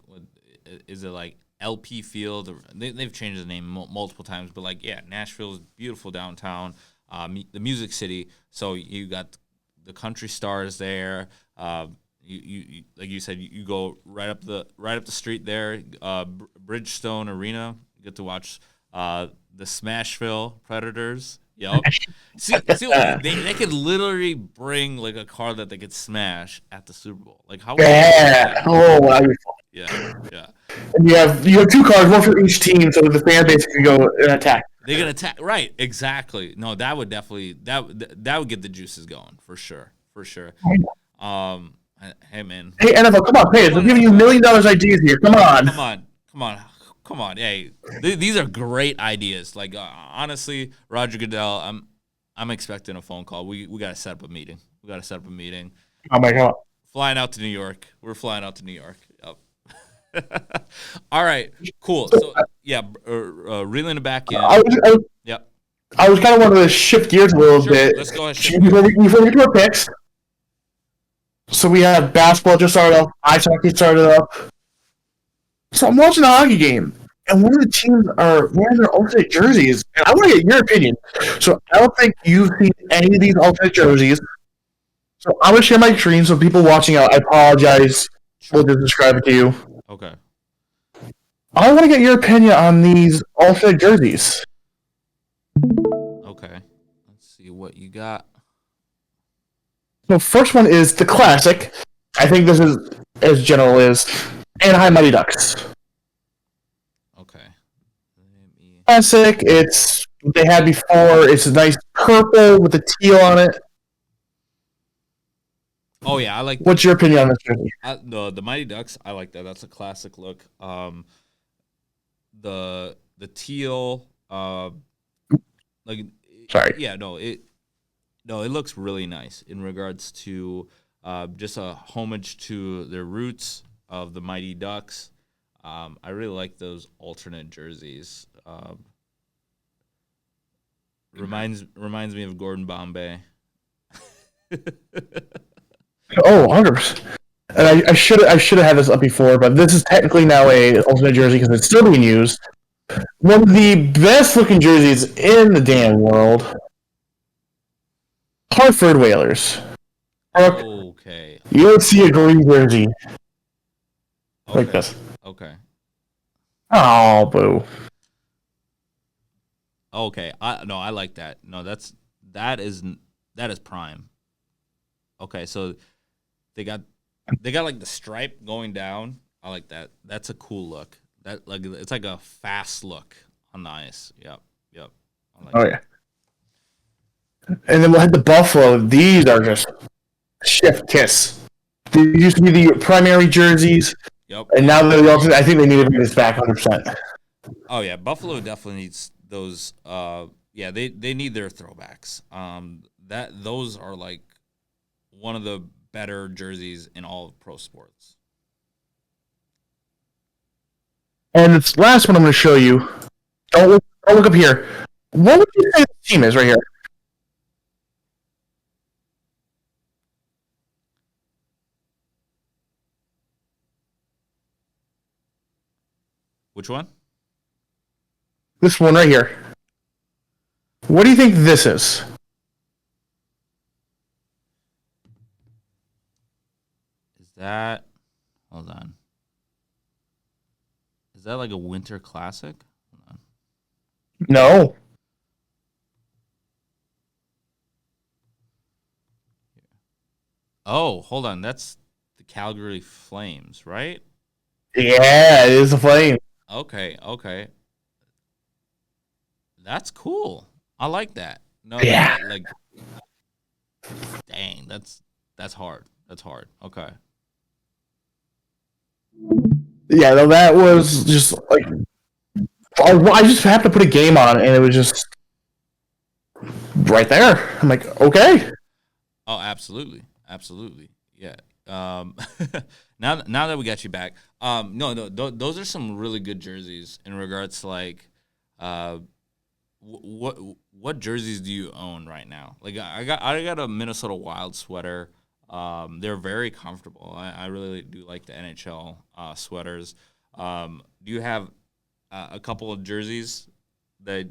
is it like LP Field? Or, they've changed the name multiple times, but like, yeah, Nashville is beautiful downtown, the Music City. So you got the country stars there. You like you said, you go right up the street there, Bridgestone Arena. You get to watch the Smashville Predators. Yep. See, they could literally bring like a car that they could smash at the Super Bowl. Like how? Yeah. Oh, wow. Yeah, yeah. And you have two cars, one for each team, so the fan base can go and attack. They can attack. Right. Exactly. No, that would definitely that would get the juices going for sure. For sure. Hey man. Hey NFL, come on, pay us. We're giving you $1 million ideas here. Come on. Come on. Hey, these are great ideas. Like honestly, Roger Goodell, I'm expecting a phone call. We got to set up a meeting. Oh my god. Flying out to New York. We're flying out to New York. Yep. All right. Cool. So yeah, reeling it back in. Yep. I was kind of wanting to shift gears a little bit. Let's go ahead. Before we get to our picks. So we have basketball just started up. Ice hockey started up. So I'm watching a hockey game, and one of the teams are wearing their alternate jerseys. And I want to get your opinion. So I don't think you've seen any of these alternate jerseys. So I'm going to share my screen so people watching out, I apologize. We'll just describe it to you. Okay. I want to get your opinion on these alternate jerseys. Okay. Let's see what you got. So first one is the classic. I think this is as general as Anaheim Mighty Ducks. Okay. Classic. It's they had before. It's a nice purple with a teal on it. Oh yeah, I like. What's your opinion on this jersey? The Mighty Ducks, I like that. That's a classic look. The teal, like. Sorry. Yeah, it looks really nice in regards to just a homage to their roots of the Mighty Ducks. I really like those alternate jerseys. Reminds me of Gordon Bombay. Oh, 100%. And I should have had this up before, but this is technically now a alternate jersey because it's still being used. One of the best looking jerseys in the damn world. Hartford Whalers. Okay. You don't see a green jersey like this. Okay. Oh, boo. Okay. I like that. No, that is prime. Okay, so they got like the stripe going down. I like that. That's a cool look. That like it's like a fast look on the ice. Yep. I like that. And then we'll head to Buffalo. These are just chef kiss. These used to be the primary jerseys. Yep. And now they're the alternate. I think they need to bring this back 100%. Oh yeah, Buffalo definitely needs those. They need their throwbacks. Those are like one of the better jerseys in all of pro sports. And this last one I'm going to show you. Don't look up here. What would you say the team is right here? Which one? This one right here. What do you think this is? Is that... Hold on. Is that like a winter classic? Hold on. No. Oh, hold on. That's the Calgary Flames, right? Yeah, it is the Flames. Okay. That's cool. I like that. No, yeah. Dang, that's hard. Okay. Yeah, no, that was just like I just happened to put a game on, and it was just right there. I'm like, okay, Oh, absolutely, absolutely, yeah. Um, now that we got you back, no, those are some really good jerseys in regards to like, uh, what jerseys do you own right now? Like I got a Minnesota Wild sweater. They're very comfortable. I really do like the NHL sweaters. Do you have a couple of jerseys that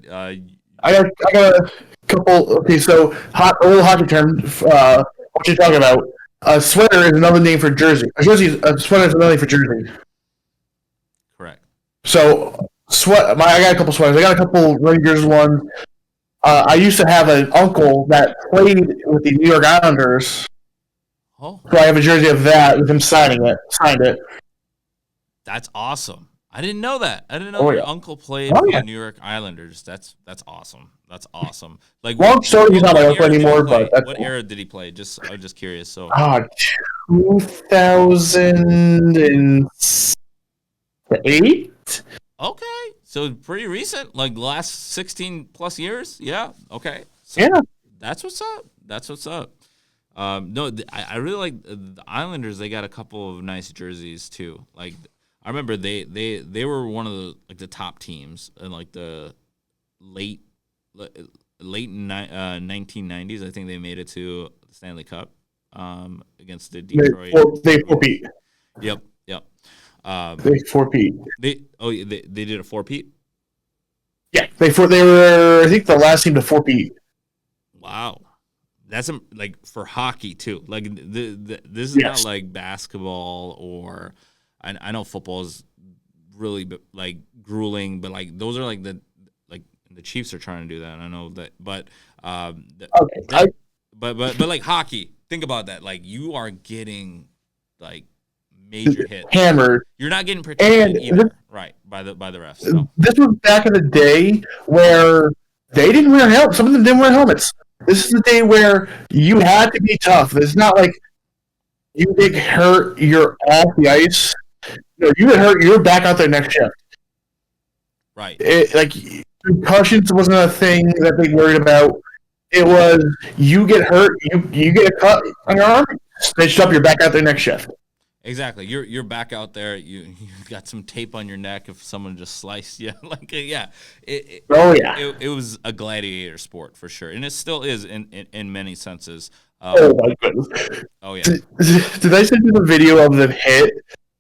I got a couple. Okay, so a little hockey term. What you're talking about? A sweater is another name for jersey. A sweater is another name for jersey. correct? So I got a couple sweaters. I got a couple Rangers ones. I used to have an uncle that played with the New York Islanders, Oh, so I have a jersey of that with him signed it. that's awesome. I didn't know that. I didn't know Oh your yeah, uncle played oh for the yeah. New York Islanders. That's awesome. That's awesome. Like Long story, he's not my uncle era did he anymore, but play? that's What cool. era did he play? Just I'm just curious. So 2008. okay, so pretty recent, like the last 16 plus years. Yeah. Okay. So Yeah, that's what's up. That's what's up. No, I really like the Islanders. They got a couple of nice jerseys too. Like I remember they were one of the like the top teams in like the late le- late 1990s. I think they made it to the Stanley Cup against the Detroit they Red four Wings. Pete. Yep, yep. Um, They four Pete. yeah, they did a four-peat. Yeah, they were. I think the last team to four Pete. Wow. That's like for hockey too. Like this is not Yes. like basketball or I know football is really like grueling, but like those are like the Chiefs are trying to do that. I know that, but Okay. that but like hockey. Think about that. Like you are getting like major hits. Hammered. You're not getting And protected either, right? By the refs. No. this was back in the day where they didn't wear helmets. Some of them didn't wear helmets. This is the day where you had to be tough. It's not like you get hurt, you're off the ice. No, you get hurt, you're back out there next shift. Right. Like concussions wasn't a thing that they worried about. It was you get hurt, you get a cut on your arm, stitched up, you're back out there next shift. Exactly. You're back out there. You got some tape on your neck if someone just sliced you. Like yeah, Oh yeah. it was a gladiator sport for sure, and it still is in many senses. Oh my goodness. Oh yeah. Did I send you the video of the hit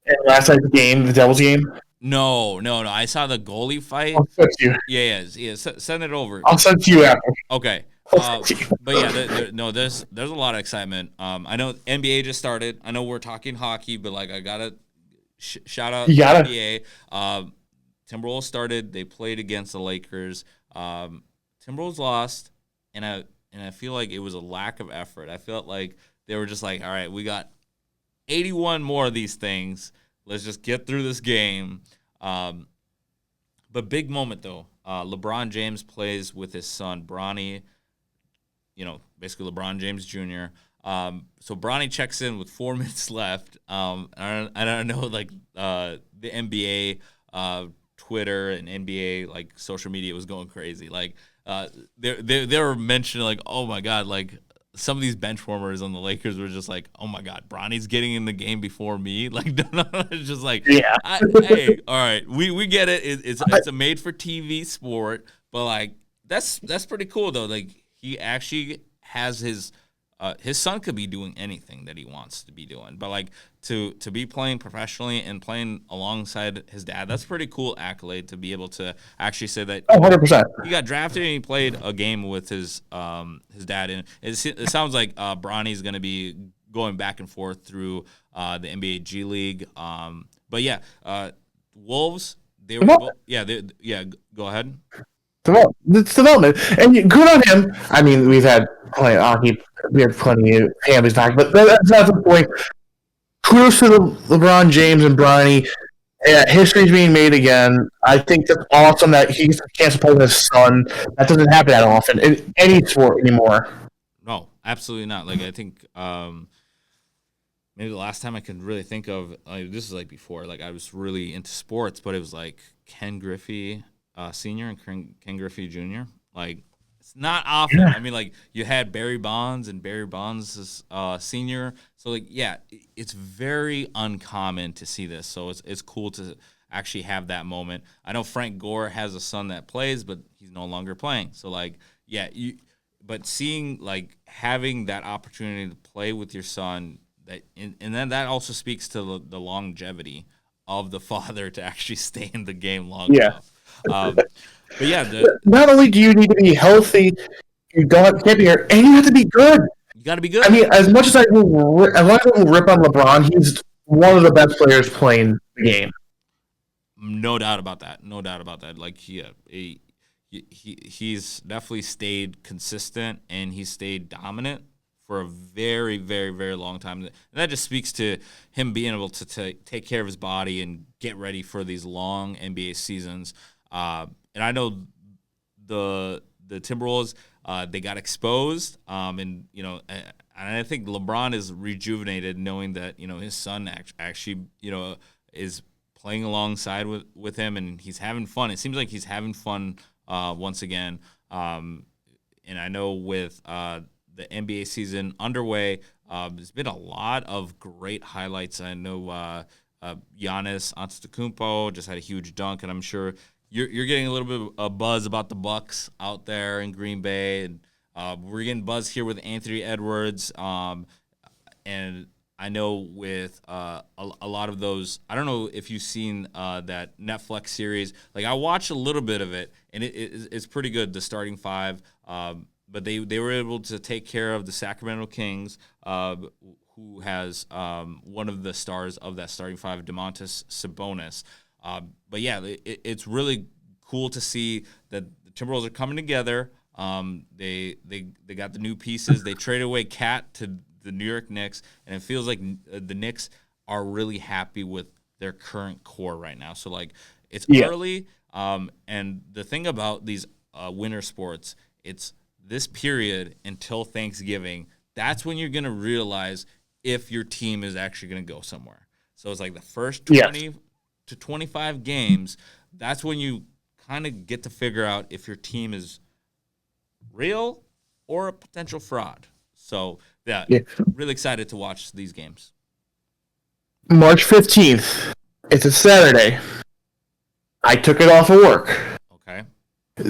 in last night's game, the Devils game? No. I saw the goalie fight. I'll send you. Yeah. Send it over. I'll send to you after. Okay. I'll send to you. But yeah, no, there's a lot of excitement. I know NBA just started. I know we're talking hockey, but like I gotta shout out You gotta. NBA. Timberwolves started. They played against the Lakers. Timberwolves lost, and I feel like it was a lack of effort. I felt like they were just like, all right, we got 81 more of these things. Let's just get through this game. But big moment though. LeBron James plays with his son Bronny. Basically LeBron James Jr. So Bronny checks in with 4 minutes left. I don't know, like the NBA Twitter and NBA like social media was going crazy. Like they were mentioning like, oh my god, like some of these bench warmers on the Lakers were just like, oh my god, Bronny's getting in the game before me. Like no, it's just like, Yeah. hey, all right, we get it. It's a made for TV sport, but like that's pretty cool though. Like he actually has his son could be doing anything that he wants to be doing, but like to be playing professionally and playing alongside his dad, that's a pretty cool accolade to be able to actually say that Oh, 100%. he got drafted and he played a game with his dad. And it sounds like Bronny's going to be going back and forth through the NBA G League. But yeah, Wolves. They were Go ahead. It's development, and good on him. I mean, we have plenty of families back, but that's not the point. Kudos to LeBron James and Bronny. History's being made again. I think that's awesome that he can't support his son. That doesn't happen that often in any sport anymore. No, absolutely not. Like I think maybe the last time I can really think of, this is like before, like I was really into sports, but it was like Ken Griffey Senior and Ken Griffey Jr. Like it's not often. Yeah. I mean, like you had Barry Bonds and Barry Bonds is senior, so like yeah, it's very uncommon to see this. So it's cool to actually have that moment. I know Frank Gore has a son that plays, but he's no longer playing. So like yeah, but seeing like having that opportunity to play with your son that and then that also speaks to the longevity of the father to actually stay in the game long Yeah. enough. But yeah, Not only do you need to be healthy, you can't be hurt, and you have to be good. you got to be good. I mean, as much as as much as I will rip on LeBron, he's one of the best players playing the game. No doubt about that. No doubt about that. Like he's definitely stayed consistent and he's stayed dominant for a very, very, very long time. And that just speaks to him being able to take care of his body and get ready for these long NBA seasons. And I know the Timberwolves, they got exposed, and and I think LeBron is rejuvenated knowing that his son actually is playing alongside with him and he's having fun. It seems like he's having fun once again. And I know with the NBA season underway, there's been a lot of great highlights. I know Giannis Antetokounmpo just had a huge dunk, and I'm sure you're getting a little bit of buzz about the Bucks out there in Green Bay, and we're getting buzz here with Anthony Edwards. And I know with a lot of those, I don't know if you've seen that Netflix series. Like I watched a little bit of it, and it's pretty good. The starting five, but they were able to take care of the Sacramento Kings, who has one of the stars of that starting five, Domantas Sabonis. But yeah, it's really cool to see that the Timberwolves are coming together. They got the new pieces. They traded away Cat to the New York Knicks, and it feels like the Knicks are really happy with their current core right now. So like it's early, and the thing about these winter sports, it's this period until Thanksgiving. That's when you're gonna realize if your team is actually gonna go somewhere. So it's like the first 20 to 25 games. That's when you kind of get to figure out if your team is real or a potential fraud. So yeah, really excited to watch these games. March 15th. It's a Saturday. I took it off of work. Okay.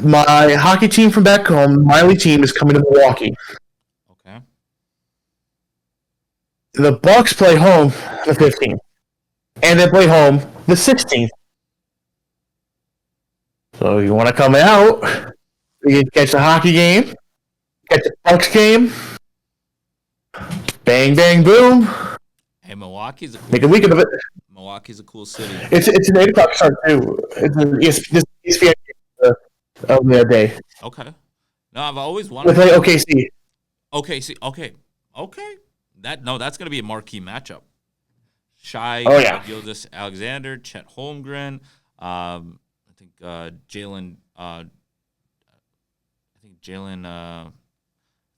My hockey team from back home, Miley team, is coming to Milwaukee. Okay. The Bucks play home the 15th, and they play home the 16th. So you want to come out, you can catch the hockey game, catch the Bucks game, bang, bang, boom. Hey, Milwaukee's a cool Make a weekend of it. Milwaukee's a cool city. It's an 8 o'clock start too. It's an ESPN of the day. Okay. No, I've always wanted With like OKC. Okay. That's gonna be a marquee matchup. Shai Gilgeous-Alexander, Chet Holmgren, I think Jalen. I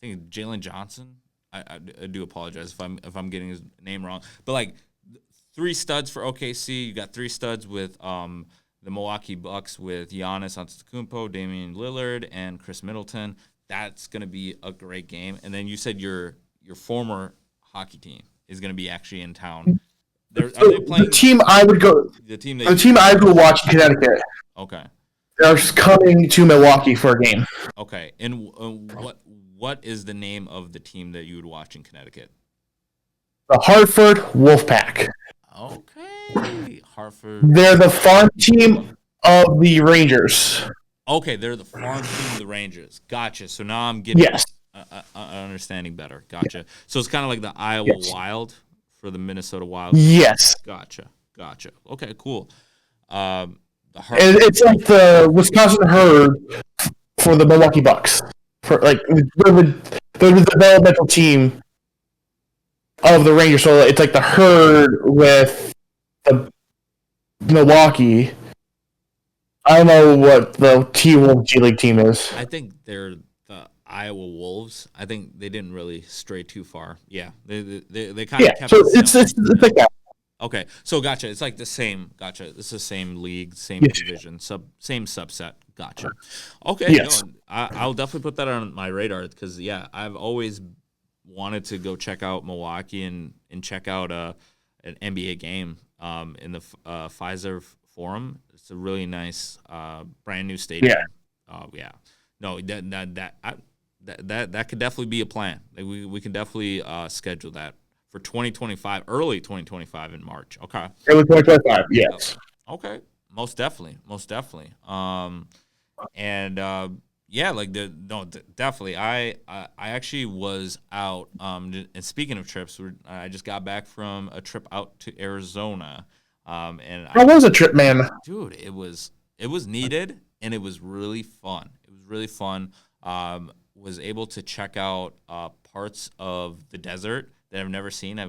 think Jalen Johnson. I do apologize if I'm getting his name wrong, but like 3 studs for OKC. You got 3 studs with the Milwaukee Bucks with Giannis Antetokounmpo, Damian Lillard, and Chris Middleton. That's gonna be a great game. And then you said your former hockey team is gonna be actually in town. Are they playing the team I would go? The team I would go watch in Connecticut. Okay. They're coming to Milwaukee for a game. Okay. And what is the name of the team that you would watch in Connecticut? The Hartford Wolfpack. Okay. Hartford. They're the farm team of the Rangers. Okay, they're the farm team of the Rangers. Gotcha. So now I'm getting understanding better. Gotcha. So it's kind of like the Iowa Wild for the Minnesota Wild. Yes. Gotcha. Okay, cool. It's like the Wisconsin Herd for the Milwaukee Bucks. For like they're the developmental team of the Rangers. So it's like the Herd with the Milwaukee. I don't know what the T-Wolves G League team is. I think they're the Iowa Wolves. I think they didn't really stray too far. Yeah, they kind Yeah, of kept so it simple. it's Yeah. like that. Okay, so gotcha. It's like the same. Gotcha. It's the same league, same Yes, division, same subset. Gotcha. Okay, no, yes, I'll definitely put that on my radar because yeah, I've always wanted to go check out Milwaukee and check out an NBA game in the Pfizer Forum. It's a really nice brand new yeah. stadium. Yeah, no, that could definitely be a plan. Like we can definitely schedule that for 2025, early 2025 in March. Okay. It was 2025. Yep. Yes. Okay. Most definitely. Most definitely. And yeah, like definitely. I actually was out. And speaking of trips, I just got back from a trip out to Arizona. And How was a trip, man? dude, it was needed and it was really fun. It was really fun. Was able to check out parts of the desert that I've never seen. I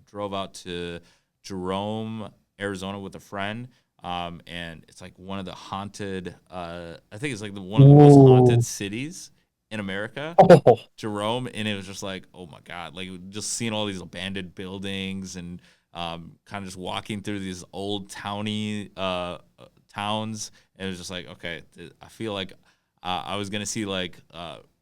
drove out to Jerome, Arizona, with a friend, and it's like one of the haunted. I think it's like one of the most haunted Ooh. cities in America, Oh, Jerome, and it was just like, oh my god, like just seeing all these abandoned buildings and kind of just walking through these old towny towns, and it was just like, okay, I feel like I was gonna see like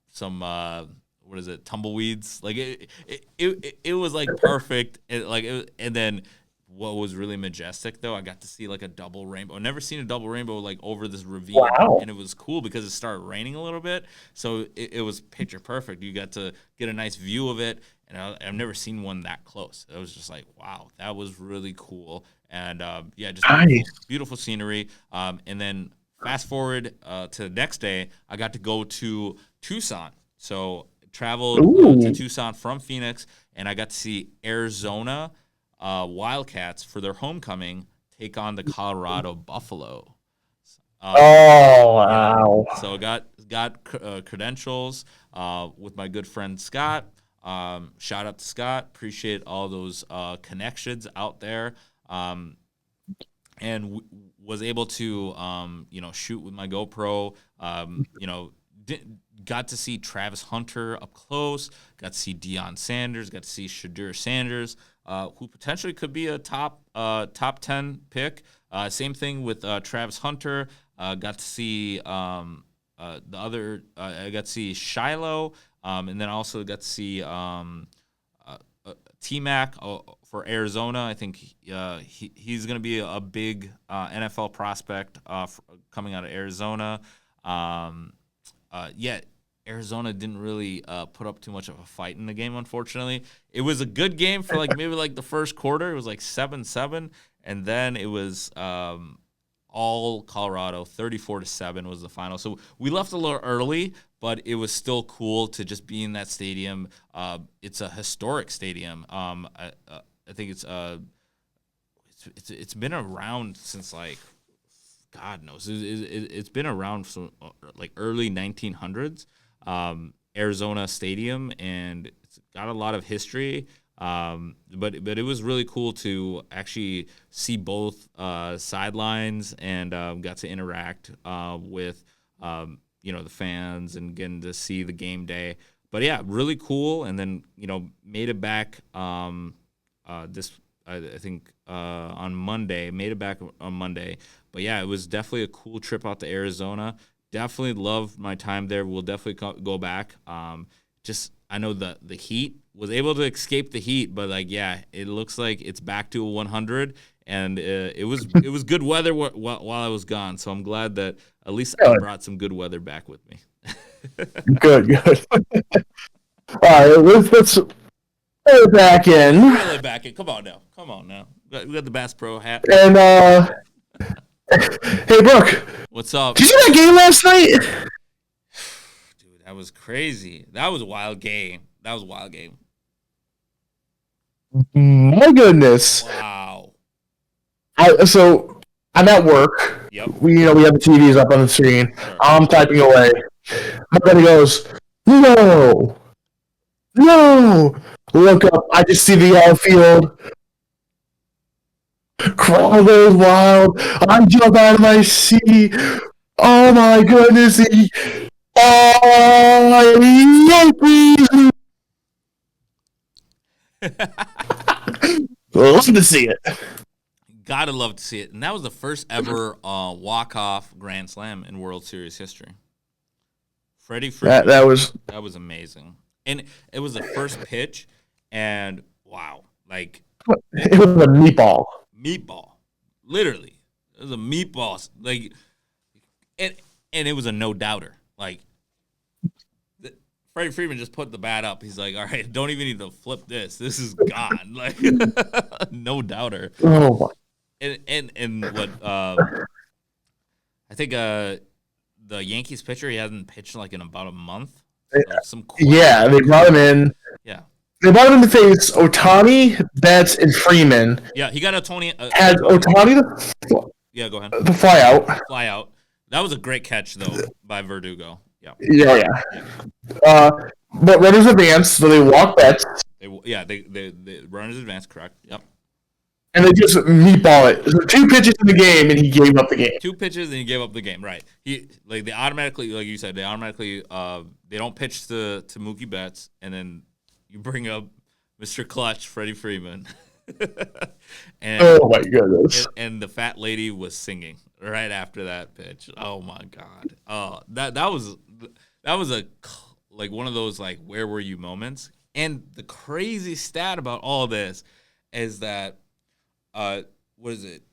some what is it, tumbleweeds, like it was like perfect, and then what was really majestic though, I got to see like a double rainbow. I've never seen a double rainbow like over this ravine, wow. and it was cool because it started raining a little bit, so it was picture perfect. You got to get a nice view of it, and I've never seen one that close. It was just like, wow, that was really cool, and yeah, just beautiful, Nice. beautiful scenery. And then fast forward to the next day, I got to go to Tucson. So traveled to Ooh. Tucson from Phoenix, and I got to see Arizona Wildcats for their homecoming take on the Colorado Buffalo. Oh, Yeah, wow. so got credentials with my good friend Scott. Shout out to Scott. Appreciate all those connections out there. And was able to shoot with my GoPro. Got to see Travis Hunter up close. Got to see Deion Sanders. Got to see Shadur Sanders, who potentially could be a top 10 pick. Same thing with Travis Hunter. Got to see the other. I got to see Shiloh, and then also got to see T Mac for Arizona. I think he's going to be a big NFL prospect coming out of Arizona. Yet Arizona didn't really put up too much of a fight in the game. Unfortunately, it was a good game for like maybe like the first quarter. It was like 7-7, and then it was all Colorado. 34-7 was the final. So we left a little early, but it was still cool to just be in that stadium. It's a historic stadium. I think it's been around since like God knows. It's been around from like early 1900s. Arizona Stadium, and it's got a lot of history. But it was really cool to actually see both sidelines and got to interact with the fans and getting to see the game day. But yeah, really cool. And then made it back this I think on Monday. Made it back on Monday. But yeah, it was definitely a cool trip out to Arizona. Definitely loved my time there. We'll definitely go back. Just I know the heat, was able to escape the heat, but like yeah, it looks like it's back to a 100, and it was good weather while I was gone. So I'm glad that at least I Good, brought some good weather back with me. good, good. All right, let's put it back in. Reel it back in. Come on now. We got the Bass Pro hat. And hey, Brooke, What's up? did you see that game last night? Dude, that was crazy. That was a wild game. My goodness. Wow. So I'm at work. Yep. We have the TVs up on the screen. Sure. I'm typing away. My buddy goes, no. Look up. I just see the outfield. Crowd goes wild. I jump out of my seat. Oh my goodness. Oh, Yankees! Love to see it. Gotta love to see it. And that was the first ever walk-off grand slam in World Series history. Freddie Freeman. That was amazing. And it was the first pitch, and wow, like it was a meatball. Meatball. Literally. It was a meatball. Like, and it was a no doubter. Like, Freddie Freeman just put the bat up. He's like, all right, don't even need to flip this. This is gone. Like, no doubter. Oh, And what I think the Yankees pitcher, he hasn't pitched like in about a month. So yeah, they brought him in. Yeah. They brought him to face Ohtani, Betts, and Freeman. Yeah, he got Ohtani. Had Ohtani yeah, go ahead. The fly out. Fly out. That was a great catch though by Verdugo. Yeah. Yeah. But runners advance, so they walk Betts. The runners advance, correct. Yep. And they just meatball it. So 2 pitches in the game, and he gave up the game. 2 pitches, and he gave up the game. Right. They automatically, like you said, they don't pitch to Mookie Betts, and then you bring up Mr. Clutch, Freddie Freeman. And, oh my goodness! And the fat lady was singing right after that pitch. Oh my god! Oh, that was like one of those like where were you moments. And the crazy stat about all this is that what is it? It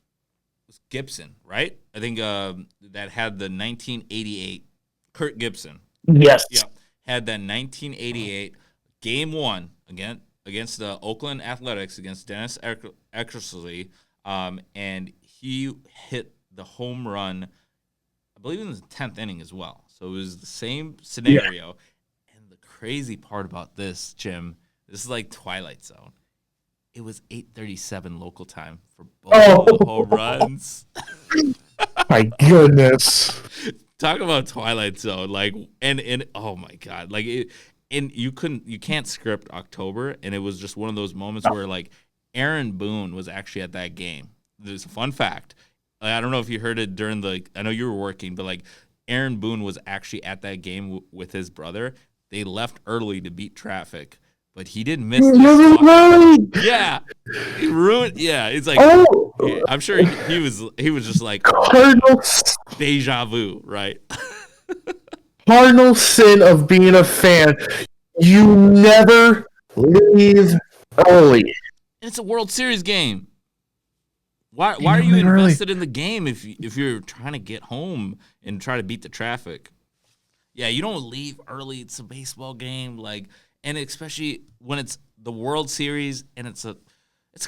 was Gibson, right? I think that had the 1988 Kirk Gibson. Yes. Yeah, had that 1988 Game 1 against the Oakland Athletics against Dennis Eckersley, and he hit the home run, I believe in the 10th inning as well. So it was the same scenario. Yeah. And the crazy part about this, Jim, this is like Twilight Zone. It was 8:37 local time for both of the home runs. My goodness! Talk about Twilight Zone, like and oh my god, like it. And you can't script October, and it was just one of those moments where like Aaron Boone was actually at that game. There's a fun fact. I don't know if you heard it during I know you were working, but like Aaron Boone was actually at that game with his brother. They left early to beat traffic, but he didn't miss this. Yeah, he ruined. Yeah, it's like I'm sure he was just like Cardinals deja vu, right? Cardinal sin of being a fan. You never leave early. It's a World Series game. Why are you invested in the game if you're trying to get home and try to beat the traffic? Yeah, you don't leave early. It's a baseball game, and especially when it's the World Series and it's a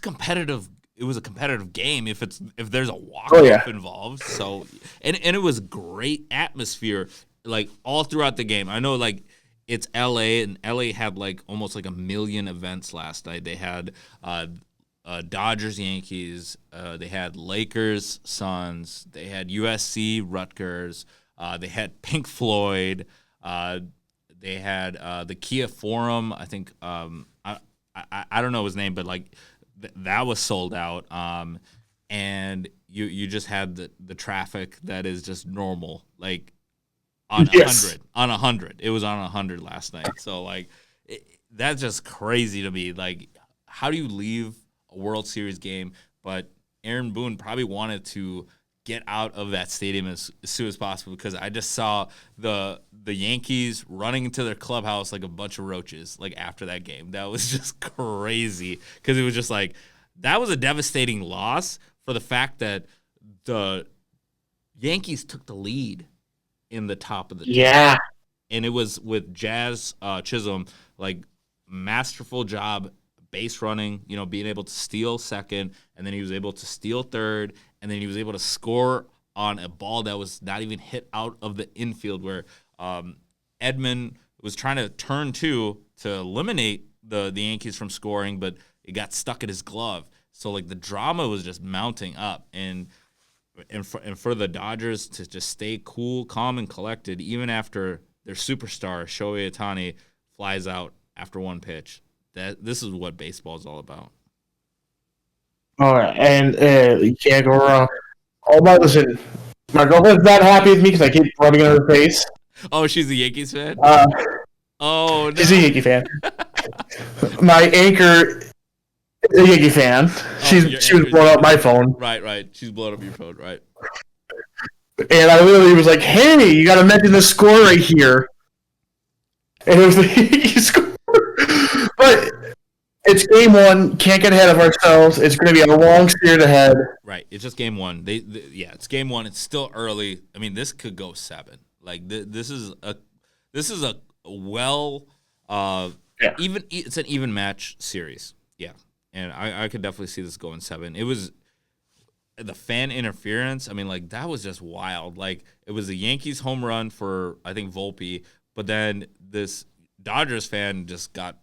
competitive. It was a competitive game if there's a walk-off involved. So and it was great atmosphere. Like all throughout the game. I know like it's LA, and LA had like almost like 1 million events last night. They had Dodgers, Yankees, they had Lakers, Suns, they had USC, Rutgers, they had Pink Floyd, they had the Kia Forum. I think I don't know his name, but like that was sold out. And you just had the traffic that is just normal, like. On 100. It was on 100 last night. So, that's just crazy to me. Like, how do you leave a World Series game? But Aaron Boone probably wanted to get out of that stadium as soon as possible because I just saw the Yankees running into their clubhouse like a bunch of roaches, like, after that game. That was just crazy because it was just like that was a devastating loss for the fact that the Yankees took the lead in the top of the team. And it was with Jazz Chisholm, like masterful job, base running, being able to steal second, and then he was able to steal third, and then he was able to score on a ball that was not even hit out of the infield where Edman was trying to turn to eliminate the Yankees from scoring, but it got stuck in his glove. So like the drama was just mounting up, and for the Dodgers to just stay cool, calm, and collected, even after their superstar Shohei Ohtani flies out after one pitch. This is what baseball is all about. All right, and you can't go wrong. Oh, my, listen, my girlfriend's not happy with me because I keep rubbing on her face. Oh, she's a Yankees fan. Uh, Oh she's a no. Yankee fan. My anchor is a Yankee fan. Oh, your She was anchor's blowing up Yankee. my phone, Right, right. She's blowing up your phone, right? and I literally was like, "Hey, you got to mention the score right here." And it was the Yankee score, but it's game one. Can't get ahead of ourselves. It's going to be a long spirit ahead. Right. It's just game one. Yeah, it's game one. It's still early. I mean, this could go 7. Like this is a well Yeah. even. It's an even match series. Yeah, and I could definitely see this going 7. It was the fan interference. I mean, like that was just wild. Like it was a Yankees home run for I think Volpe, but then this Dodgers fan just got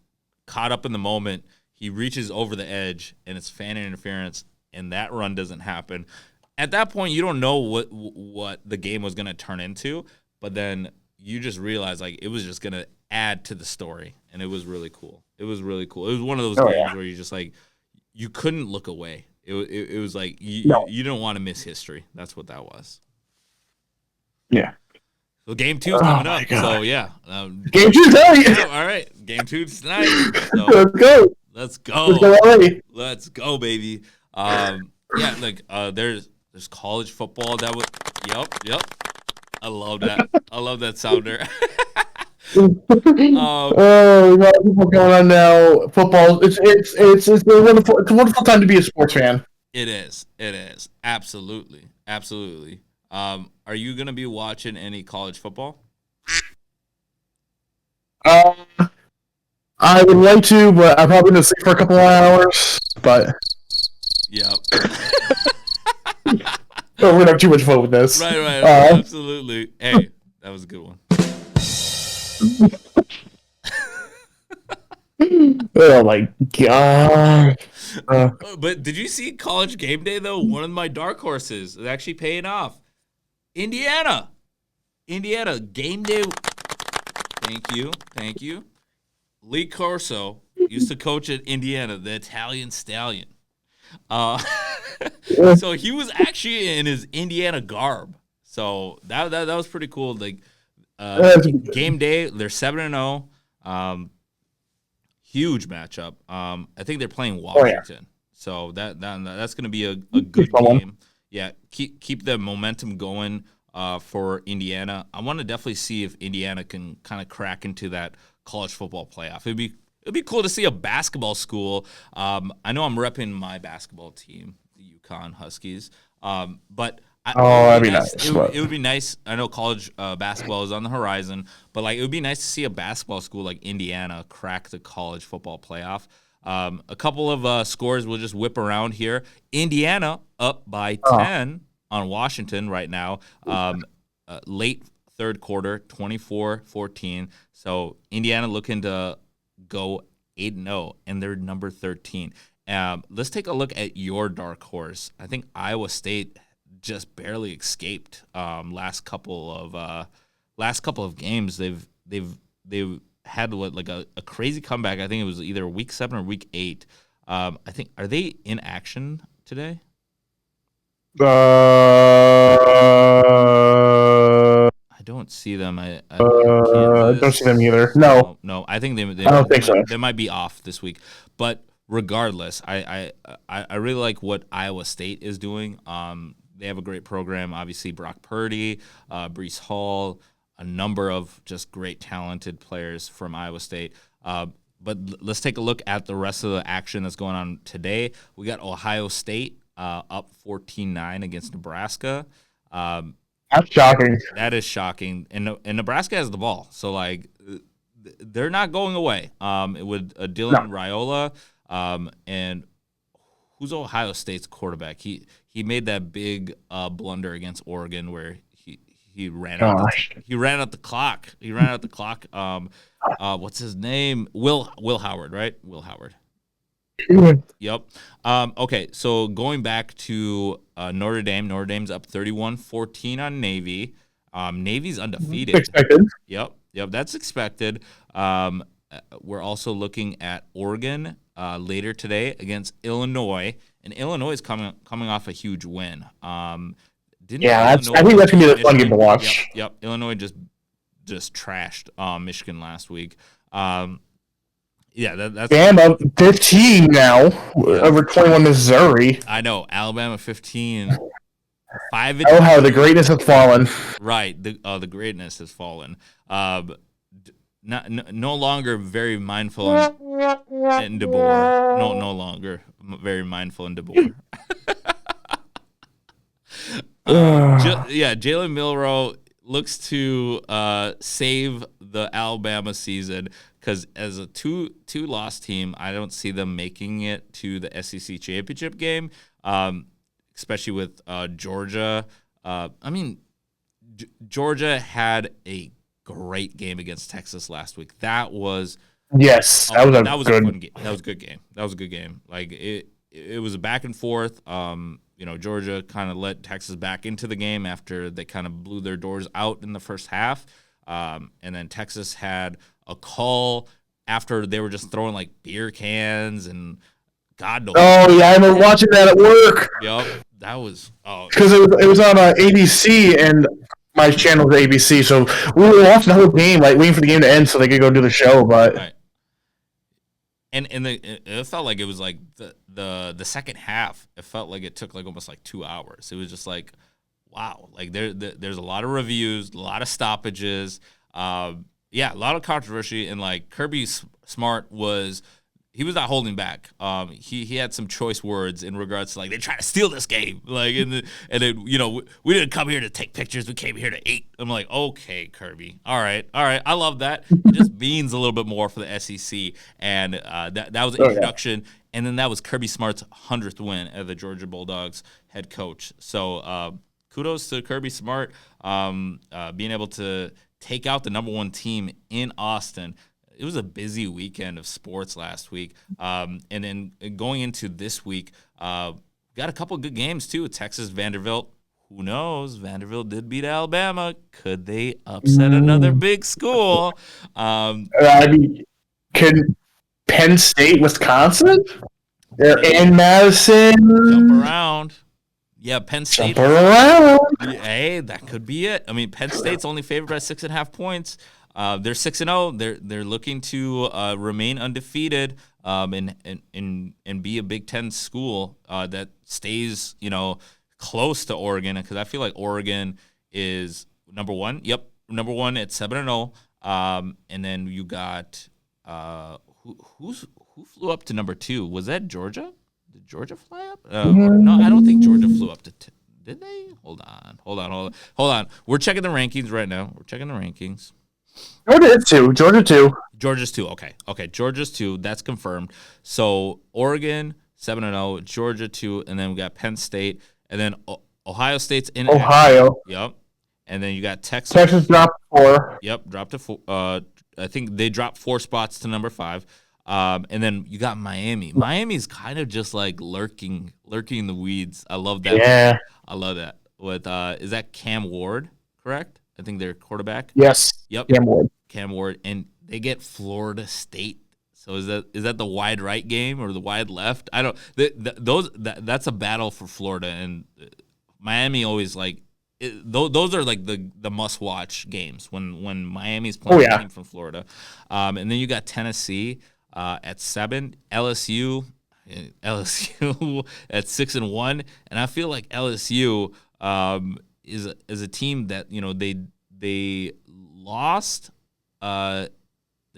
caught up in the moment. He reaches over the edge, and it's fan interference, and that run doesn't happen. At that point, you don't know what the game was going to turn into, but then you just realize like it was just going to add to the story, and it was really cool. It was really cool. It was one of those games where you just like you couldn't look away. It was like you didn't want to miss history. That's what that was. Yeah. So game 2's coming my up. God. So yeah, Game two tonight. yeah, all right. Game 2's tonight. So Let's go. let's Let's go, go. LA. Let's go, baby. Yeah, like there's college football that was. Yep. I love that. I love that sounder. Oh, we got people going on now. Football. It's a wonderful time to be a sports fan. It is. Absolutely. Are you gonna be watching any college football? Uh, I would like to, but I'm probably gonna sleep for a couple of hours. But Yep. we're gonna have too much fun with this. Right. Absolutely. Hey, that was a good one. Oh my god. But did you see College Game Day though? One of my dark horses is actually paying off. Indiana Game Day. Thank you. Lee Corso used to coach at Indiana, the Italian Stallion. So he was actually in his Indiana garb. So that was pretty cool. Like Game Day, they're 7-0. Huge matchup. I think they're playing Washington. So that's going to be a good game. Yeah, keep the momentum going for Indiana. I want to definitely see if Indiana can kind of crack into that college football playoff. It'd be cool to see a basketball school. I know I'm repping my basketball team, the UConn Huskies. But that'd be nice. It would be nice. I know college basketball is on the horizon, but like it would be nice to see a basketball school like Indiana crack the college football playoff. A couple of scores we'll just whip around here. Indiana up by 10 on Washington right now. Late third quarter, 24-14. So Indiana looking to go 8-0, and they're number 13. Let's take a look at your dark horse. I think Iowa State just barely escaped last couple of games. They've had a crazy comeback. I think it was either week 7 or week 8. I think are they in action today? I don't see them. I don't see them either. No. I think they I don't think so. They might be off this week. But regardless, I really like what Iowa State is doing. They have a great program. Obviously, Brock Purdy, Breece Hall, a number of just great talented players from Iowa State. But let's take a look at the rest of the action that's going on today. We got Ohio State up 14-9 against Nebraska. That's shocking. That is shocking. And Nebraska has the ball. So, like, they're not going away. With Dylan Raiola, and who's Ohio State's quarterback? He made that big blunder against Oregon where he ran out the clock. He ran out the clock. What's his name? Will Howard, right? Will Howard. Yep. Okay, so going back to Notre Dame. Notre Dame's up 31-14 on Navy. Navy's undefeated. Expected. Yep, that's expected. We're also looking at Oregon later today against Illinois, and Illinois is coming off a huge win. I think that's gonna be the fun game to watch. Yep. Illinois just just trashed Michigan last week. Yeah, that's Bama 15 now over 21 Missouri. I know Alabama 15, 5. Oh, how the greatness has fallen. Right, the greatness has fallen. No longer very mindful in DeBoer. No longer very mindful in DeBoer. Jalen Milroe looks to save the Alabama season because as a two-loss team, I don't see them making it to the SEC championship game, especially with Georgia. Georgia had a great game against Texas last week. That was yes, that was a fun game. That was a good game. That was a good game. Like it was a back and forth. Georgia kind of let Texas back into the game after they kind of blew their doors out in the first half. And then Texas had a call after they were just throwing like beer cans and God knows. Oh yeah, I remember watching that at work. Yep, that was because it was on ABC and my channel was ABC, so we were watching the whole game, like waiting for the game to end so they could go do the show. But right. And it felt like it was like the second half. It felt like it took like almost like 2 hours. It was just like, wow, like there's a lot of reviews, a lot of stoppages, a lot of controversy, and like Kirby Smart was not holding back. He had some choice words in regards to like they try to steal this game, like we didn't come here to take pictures, we came here to eat. I'm like, okay, Kirby, all right, I love that. It just means a little bit more for the SEC, and that was an introduction, and then that was Kirby Smart's 100th win as the Georgia Bulldogs head coach. So kudos to Kirby Smart being able to take out the number 1 team in Austin. It was a busy weekend of sports last week. And then going into this week, got a couple good games too. Texas, Vanderbilt. Who knows? Vanderbilt did beat Alabama. Could they upset another big school? can Penn State, Wisconsin? They're in Madison. Jump around. Yeah, Penn State. Jump around. Hey, that could be it. I mean, Penn State's only favored by 6.5 points. They're 6-0. They're looking to remain undefeated and be a Big Ten school that stays close to Oregon, because I feel like Oregon is number 1. Yep, number 1 at 7-0. And then you got who flew up to number 2? Was that Georgia? Did Georgia fly up? No, I don't think Georgia flew up to. Did they? Hold on. We're checking the rankings right now. Georgia 2. Georgia's 2. Okay. Georgia's 2. That's confirmed. So Oregon 7-0, Georgia 2, and then we got Penn State, and then Ohio State's in Ohio. Yep. And then you got Texas. Texas dropped 4. Yep, dropped to 4. I think they dropped 4 spots to number 5. And then you got Miami. Miami's kind of just like lurking in the weeds. I love that. Yeah. I love that. With is that Cam Ward, correct? I think their quarterback. Yes. Yep. Cam Ward, and they get Florida State. So is that the wide right game or the wide left? I don't. That's a battle for Florida, and Miami always like. Those are like the must watch games when Miami's playing a team from Florida, and then you got Tennessee at 7, LSU at 6-1, and I feel like LSU is a team that they lost to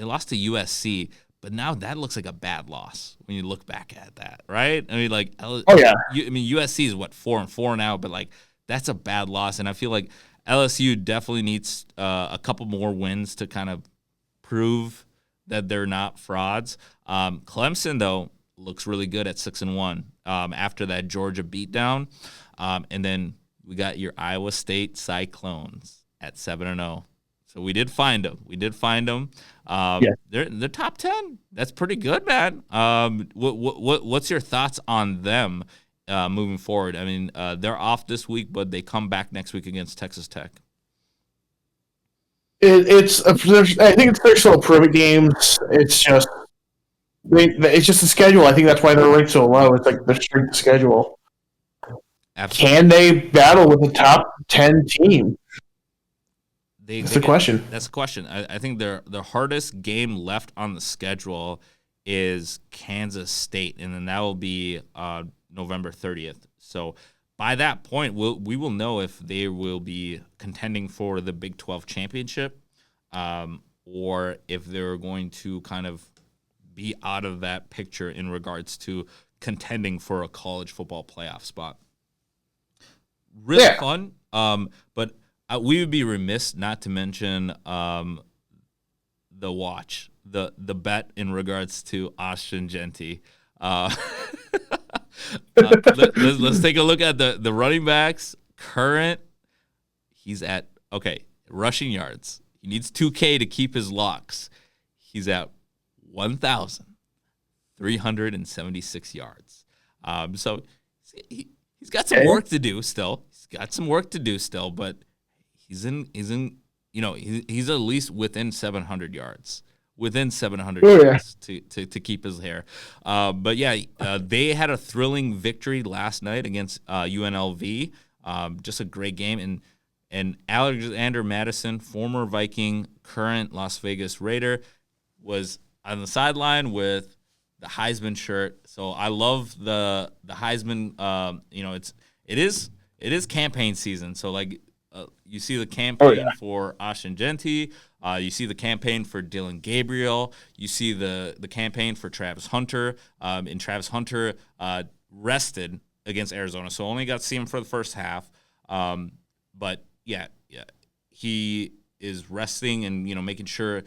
USC, but now that looks like a bad loss when you look back at that, right? I mean, like USC is what 4-4 now, but like. That's a bad loss, and I feel like LSU definitely needs a couple more wins to kind of prove that they're not frauds. Clemson, though, looks really good at 6-1 after that Georgia beatdown. And then we got your Iowa State Cyclones at 7-0. So we did find them. They're top 10. That's pretty good, man. What's your thoughts on them? Moving forward, I mean, they're off this week, but they come back next week against Texas Tech. I think they're still improving games. It's just the schedule. I think that's why they're ranked so low. It's like their strength of schedule. Absolutely. Can they battle with the top 10 team? That's the question. That's the question. I think their hardest game left on the schedule is Kansas State, and then that will be November 30th. So by that point, we will know if they will be contending for the Big 12 championship, or if they're going to kind of be out of that picture in regards to contending for a college football playoff spot. Really fun, but we would be remiss not to mention the bet in regards to Austin Genty. Let's take a look at the running backs current. He's at rushing yards. He needs 2K to keep his locks. He's at 1,376 yards. So he's got some work to do still. But he's at least within 700 yards. Yards to keep his hair. But yeah, they had a thrilling victory last night against UNLV. Just a great game. And Alexander Madison, former Viking, current Las Vegas Raider, was on the sideline with the Heisman shirt. So I love the Heisman. It is campaign season. So you see the campaign for Austin Genty. You see the campaign for Dylan Gabriel. You see the campaign for Travis Hunter. And Travis Hunter rested against Arizona, so only got to see him for the first half. But yeah, he is resting and making sure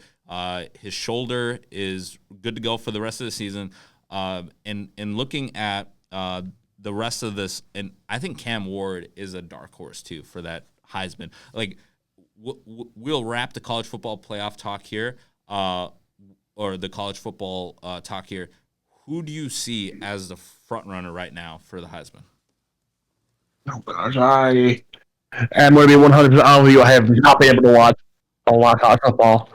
his shoulder is good to go for the rest of the season. And looking at the rest of this, and I think Cam Ward is a dark horse too for that Heisman. We'll wrap the college football playoff talk here, or the college football talk here. Who do you see as the front runner right now for the Heisman? Oh gosh, I am going to be 100% honest with you. I have not been able to watch a lot of college football.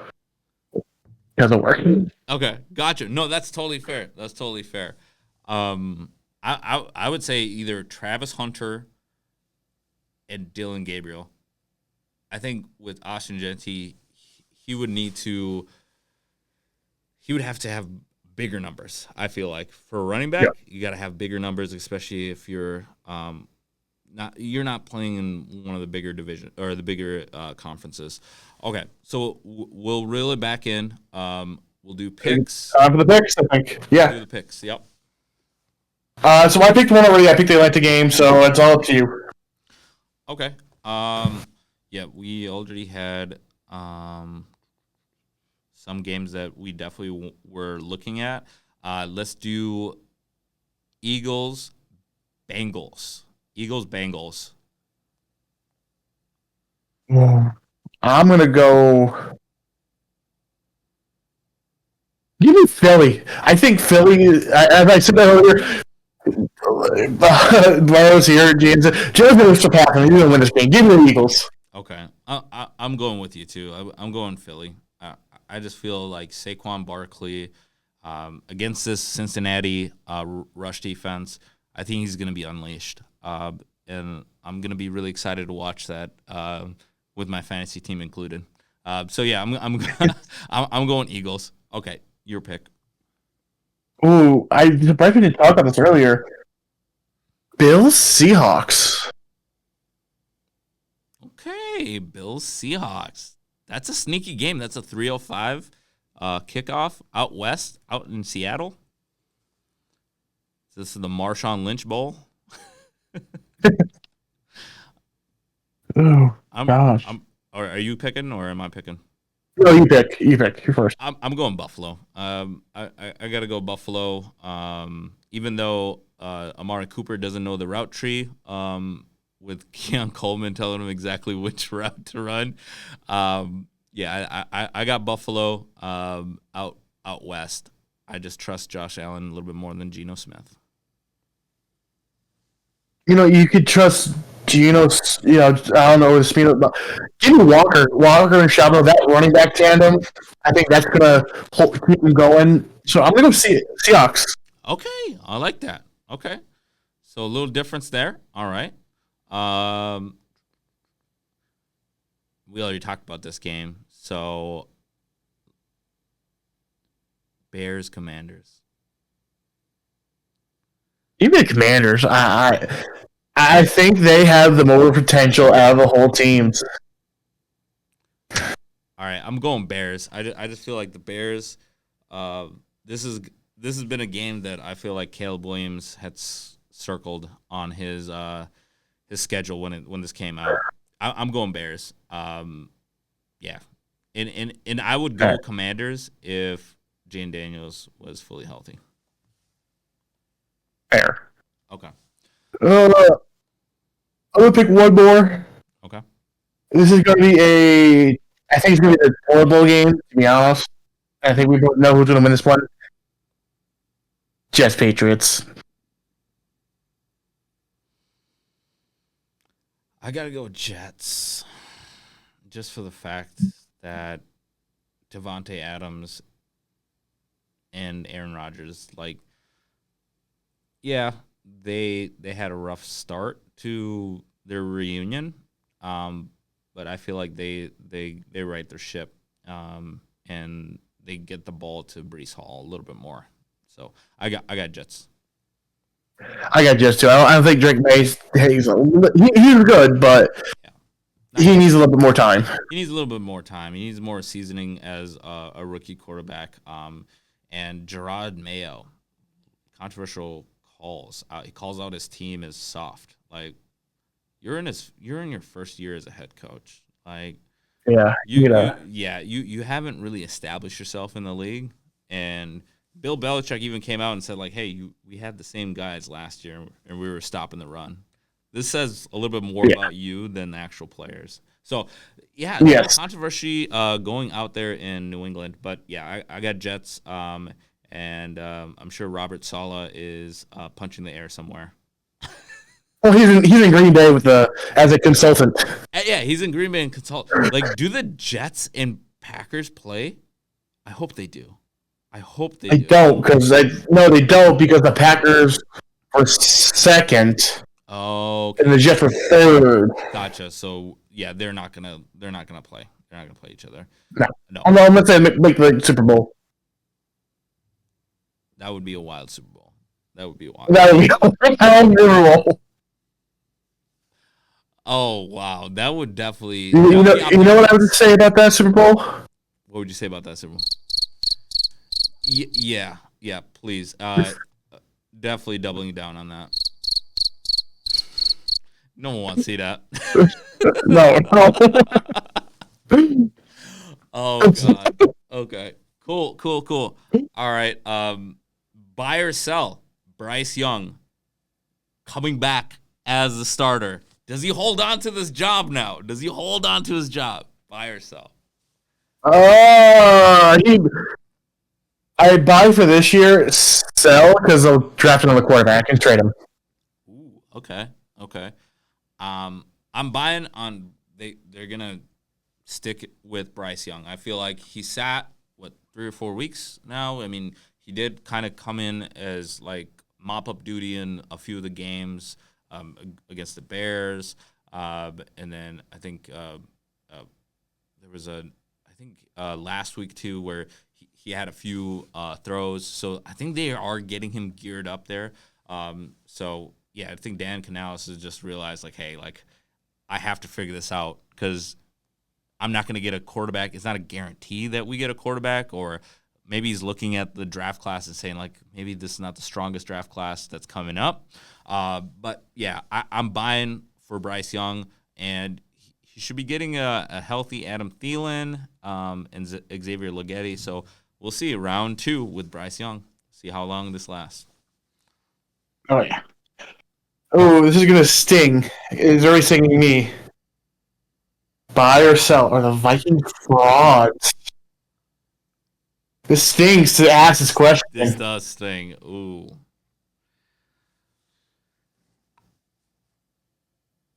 It doesn't work. Okay, gotcha. No, that's totally fair. I would say either Travis Hunter and Dylan Gabriel. I think with Austin Genty, he would have to have bigger numbers. I feel like for a running back, you got to have bigger numbers, especially if you're not playing in one of the bigger division or the bigger conferences. Okay, so we'll reel it back in. We'll do picks. For the picks, I think. Yeah. We'll do the picks. Yep. So I picked one already. I picked the Atlanta game, so it's all up to you. Okay. Yeah, we already had some games that we definitely were looking at. Let's do Eagles, Bengals. I'm going to go. Give me Philly. I think Philly, as I said earlier, Barrow's here. James going to surpass him. He's going to win this game. Give me the Eagles. Okay. I'm going with you, too. I'm going Philly. I just feel like Saquon Barkley against this Cincinnati rush defense, I think he's going to be unleashed. And I'm going to be really excited to watch that with my fantasy team included. So, yeah, I'm going Eagles. Okay, your pick. Ooh, I surprised we didn't talk about this earlier. Bills, Seahawks. Okay, Bills, Seahawks. That's a sneaky game. That's a 3:05 kickoff out west, out in Seattle. This is the Marshawn Lynch Bowl. Oh, gosh. Are you picking or am I picking? No, you pick. You first. I'm going Buffalo. I got to go Buffalo. Even though Amari Cooper doesn't know the route tree, with Keon Coleman telling him exactly which route to run. Yeah, I got Buffalo out west. I just trust Josh Allen a little bit more than Geno Smith. You could trust Geno. I don't know the speed of. Give me Walker and Shabo. That running back tandem. I think that's gonna keep them going. So I'm gonna go Seahawks. Okay, I like that. Okay, so a little difference there. All right. we already talked about this game. So Bears Commanders. Even the Commanders, I think they have the more potential out of the whole teams. All right, I'm going Bears. I just feel like the Bears. Uh, this is this has been a game that I feel like Caleb Williams had circled on his schedule when this came out. I'm going Bears. Yeah, and I would go Commanders if Jane Daniels was fully healthy. Fair. Okay. I'm gonna pick one more. Okay. This is gonna be I think it's gonna be a horrible game. To be honest, I think we both know who's gonna win this one. Jets Patriots. I gotta go Jets, just for the fact that Devontae Adams and Aaron Rodgers, like, yeah, they had a rough start to their reunion, but I feel like they right their ship, and they get the ball to Brees Hall a little bit more. So I got Jets. I got Jets too. I don't think Drake May. He's good, but Yeah, he needs a little bit more time. He needs a little bit more time. He needs more seasoning as a rookie quarterback. And Gerard Mayo, controversial calls. He calls out his team as soft. Like, you're in your first year as a head coach. Like, Yeah, you haven't really established yourself in the league. And Bill Belichick even came out and said, like, hey, we had the same guys last year and we were stopping the run. This says a little bit more about you than the actual players. So, yeah, controversy going out there in New England. But, yeah, I got Jets, and I'm sure Robert Saleh is punching the air somewhere. Well, he's in Green Bay as a consultant. Yeah, he's in Green Bay and consultant. Like, do the Jets and Packers play? I hope they do. I don't because they don't because the Packers were second. Oh, okay. And the Jets were third. Gotcha. So yeah, they're not gonna play. They're not gonna play each other. No. I'm gonna say make the Super Bowl. That would be a wild Super Bowl. That would be a wild Super Bowl. Oh wow, that would definitely. You know what I would say about that Super Bowl? What would you say about that Super Bowl? Yeah. Please, definitely doubling down on that. No one wants to see that. No. Oh God. Okay. Cool. All right. Buy or sell. Bryce Young coming back as the starter. Does he hold on to this job now? Does he hold on to his job? Buy or sell? I buy for this year. Sell because they'll draft another quarterback and trade him. Ooh. Okay. I'm buying on they're gonna stick with Bryce Young. I feel like he sat 3 or 4 weeks now. I mean, he did kind of come in as like mop up duty in a few of the games against the Bears, and then I think there was last week too where he had a few throws. So I think they are getting him geared up there. So yeah, I think Dan Canales has just realized, like, hey, like, I have to figure this out because I'm not going to get a quarterback. It's not a guarantee that we get a quarterback, or maybe he's looking at the draft class and saying, like, maybe this is not the strongest draft class that's coming up. But, yeah, I'm buying for Bryce Young, and he should be getting a healthy Adam Thielen and Xavier Leggetti. So we'll see round 2 with Bryce Young, see how long this lasts. Oh, yeah. Oh, this is going to sting. It's already stinging me. Buy or sell? Are the Vikings frauds? This stings to ask this question. This does sting. Ooh.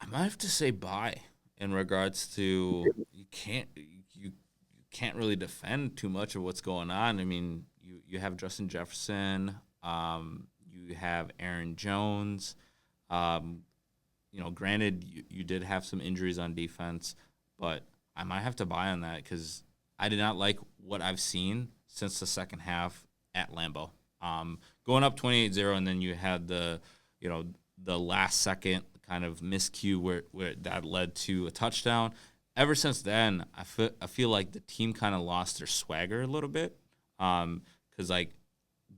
I might have to say buy in regards to you can't really defend too much of what's going on. I mean, you have Justin Jefferson, you have Aaron Jones. Granted, you did have some injuries on defense, but I might have to buy on that because I did not like what I've seen since the second half at Lambeau. Going up 28-0, and then you had the last second kind of miscue where that led to a touchdown. Ever since then, I feel like the team kind of lost their swagger a little bit. Because like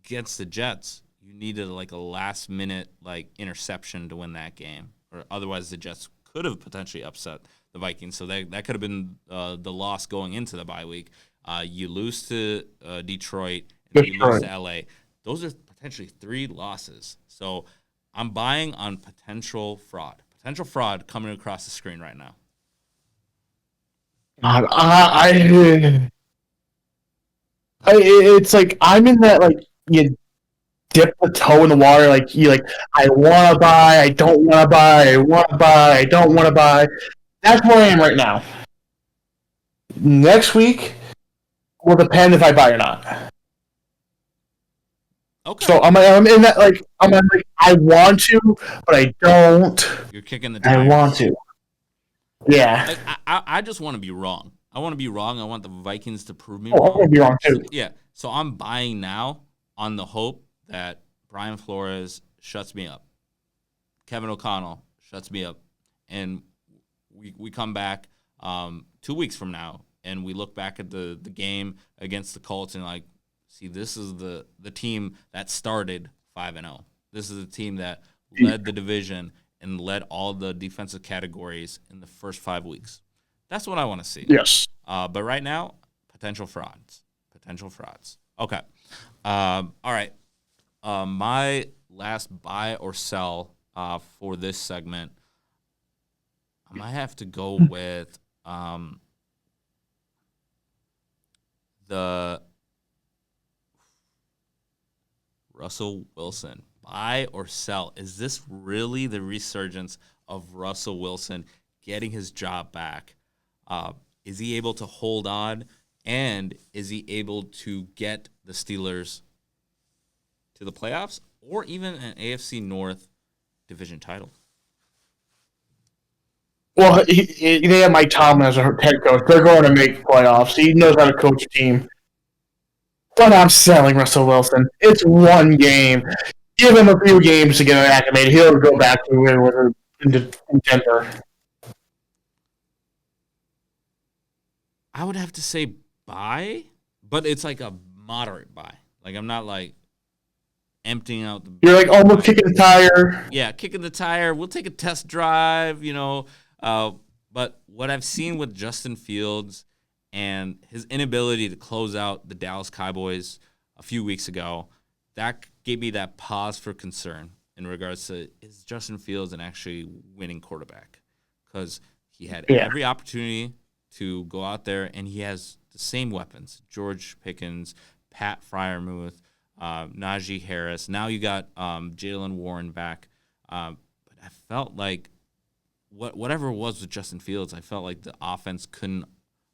against the Jets, you needed like a last minute like interception to win that game, or otherwise the Jets could have potentially upset the Vikings. So that could have been the loss going into the bye week. You lose to Detroit, and you lose to LA. Those are potentially 3 losses. So I'm buying on potential fraud. Potential fraud coming across the screen right now. God, it's like I'm in that like you dip the toe in the water, like you like I want to buy, I don't want to buy, I want to buy, I don't want to buy. That's where I am right now. Next week will depend if I buy or not. Okay. So I'm in that like I want to, but I don't. You're kicking the tires. I want to. Yeah. Like, I just want to be wrong. I want to be wrong. I want the Vikings to prove me I wrong. want to be wrong too. So, yeah. So I'm buying now on the hope that Brian Flores shuts me up. Kevin O'Connell shuts me up. And we come back 2 weeks from now and we look back at the game against the Colts and like, see, this is the team that started 5-0. This is the team that led the division and led all the defensive categories in the first 5 weeks. That's what I want to see. Yes. But right now, potential frauds. Potential frauds. Okay. All right. My last buy or sell for this segment, I might have to go with the Russell Wilson. Buy or sell? Is this really the resurgence of Russell Wilson getting his job back? Is he able to hold on? And is he able to get the Steelers to the playoffs or even an AFC North division title? Well, they have Mike Tomlin as a head coach. They're going to make playoffs. He knows how to coach a team. But I'm selling Russell Wilson. It's one game. Give him a few games to get acclimated. He'll go back to where we're in Denver. I would have to say buy, but it's like a moderate buy. Like I'm not like emptying out the. You're like almost kicking the tire. Yeah, kicking the tire. We'll take a test drive, But what I've seen with Justin Fields and his inability to close out the Dallas Cowboys a few weeks ago, that gave me that pause for concern in regards to is Justin Fields an actually winning quarterback? Because he had every opportunity to go out there, and he has the same weapons: George Pickens, Pat Freiermuth, Najee Harris. Now you got Jaylen Warren back. But I felt like whatever it was with Justin Fields, I felt like the offense couldn't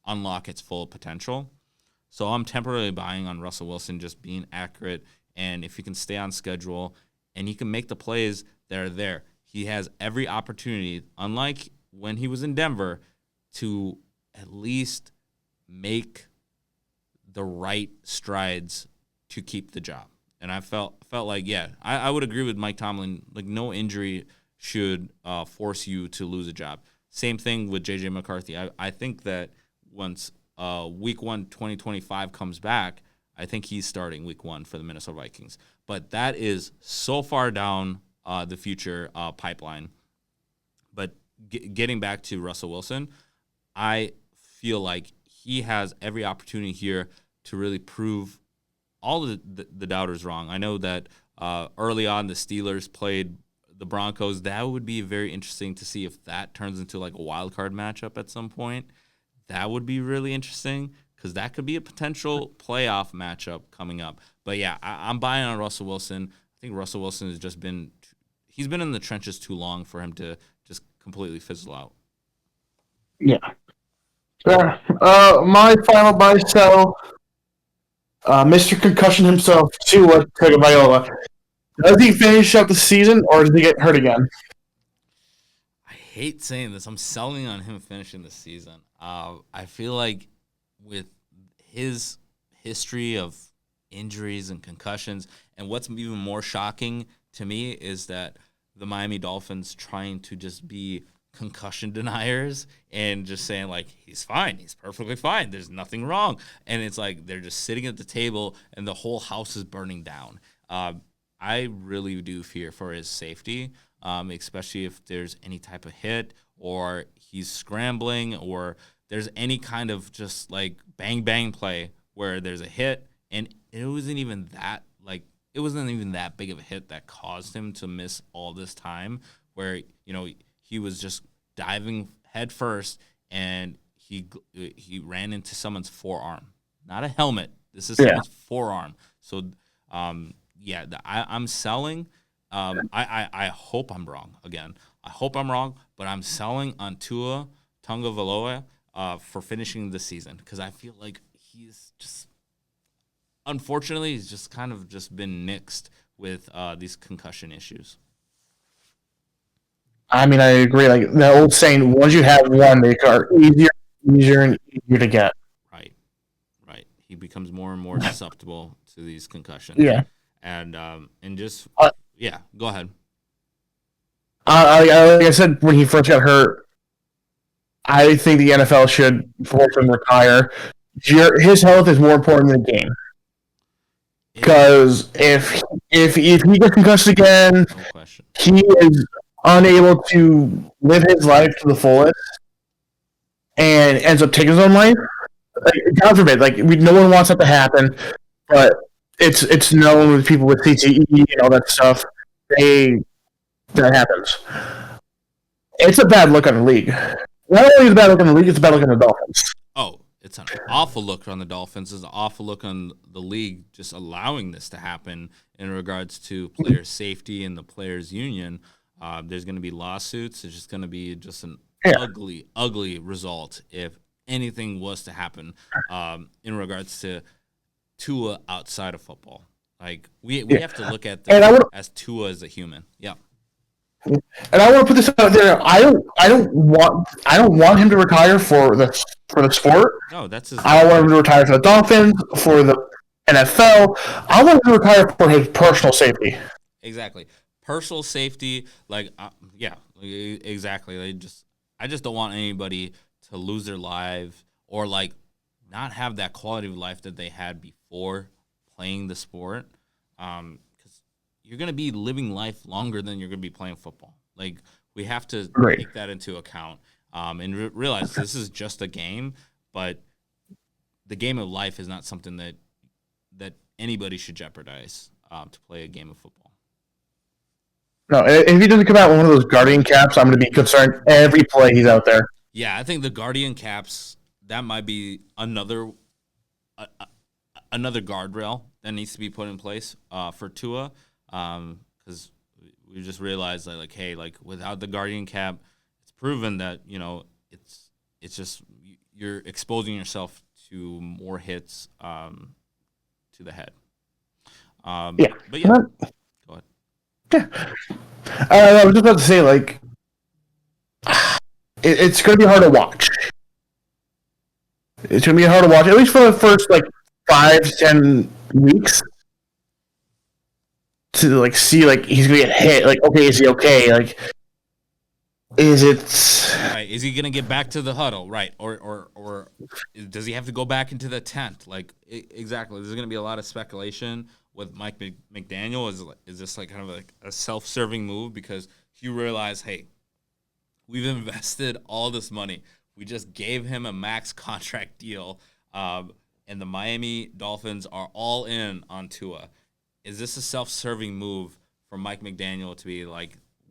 unlock its full potential. So I'm temporarily buying on Russell Wilson just being accurate, and if he can stay on schedule and he can make the plays that are there, he has every opportunity, unlike when he was in Denver, to at least make the right strides to keep the job. And I felt like, I would agree with Mike Tomlin. Like, no injury should force you to lose a job. Same thing with J.J. McCarthy. I think that once Week 1 2025 comes back, I think he's starting Week 1 for the Minnesota Vikings. But that is so far down the future pipeline. But getting back to Russell Wilson, I feel like he has every opportunity here to really prove all the doubters wrong. I know that early on the Steelers played the Broncos. That would be very interesting to see if that turns into like a wild card matchup at some point. That would be really interesting because that could be a potential playoff matchup coming up. But yeah, I'm buying on Russell Wilson. I think Russell Wilson has just he's been in the trenches too long for him to just completely fizzle out. Yeah. My final buy sell. Mr. Concussion himself, Tua Tagovailoa. Does he finish out the season, or does he get hurt again? I hate saying this. I'm selling on him finishing the season. I feel like with his history of injuries and concussions, and what's even more shocking to me is that the Miami Dolphins trying to just be concussion deniers and just saying like he's fine, he's perfectly fine, there's nothing wrong, and it's like they're just sitting at the table and the whole house is burning down. I really do fear for his safety, especially if there's any type of hit or he's scrambling or there's any kind of just like bang bang play where there's a hit and it wasn't even that big of a hit that caused him to miss all this time, where he was just diving head first and he ran into someone's forearm, not a helmet. This is someone's forearm. So I'm selling. I hope I'm wrong again. I hope I'm wrong, but I'm selling on Tua Tagovailoa for finishing the season because I feel like he's just, unfortunately, he's just kind of just been nixed with these concussion issues. I mean, I agree. Like the old saying, once you have one, they are easier and easier to get. Right. He becomes more and more susceptible to these concussions. Yeah. And just go ahead. Like I said, when he first got hurt, I think the NFL should force him to retire. His health is more important than the game. Because if he gets concussed again, he is unable to live his life to the fullest and ends up taking his own life. God forbid, no one wants that to happen, but it's known with people with CTE and all that stuff. That happens. It's a bad look on the league. Not only is it a bad look on the league, it's a bad look on the Dolphins. Oh, it's an awful look on the Dolphins. It's an awful look on the league just allowing this to happen in regards to player safety and the players' union. There's going to be lawsuits. It's just going to be just an ugly, ugly result if anything was to happen in regards to Tua outside of football. Like we have to look at this as Tua as a human. Yeah. And I want to put this out there. I don't want him to retire for the sport. No, that's his. I don't want him to retire for the Dolphins, for the NFL. I want him to retire for his personal safety. Exactly, personal safety. Exactly. I just don't want anybody to lose their life or not have that quality of life that they had before playing the sport. Because you're going to be living life longer than you're going to be playing football. We have to take that into account and realize this is just a game, but the game of life is not something that anybody should jeopardize to play a game of football. No, if he doesn't come out with one of those Guardian caps, I'm going to be concerned every play he's out there. Yeah, I think the Guardian caps, that might be another guardrail that needs to be put in place for Tua, because we just realized that without the Guardian cap, it's proven that it's just you're exposing yourself to more hits to the head. But yeah, go ahead. Yeah, I was just about to say it's going to be hard to watch. It's going to be hard to watch, at least for the first 5 to 10 weeks, to see he's gonna get hit. Okay, is he okay? Is it right? Is he gonna get back to the huddle? Right, or does he have to go back into the tent? Exactly. There's gonna be a lot of speculation with Mike McDaniel. Is this kind of a self-serving move because you realize, hey, we've invested all this money. We just gave him a max contract deal. And the Miami Dolphins are all in on Tua. Is this a self-serving move for Mike McDaniel to be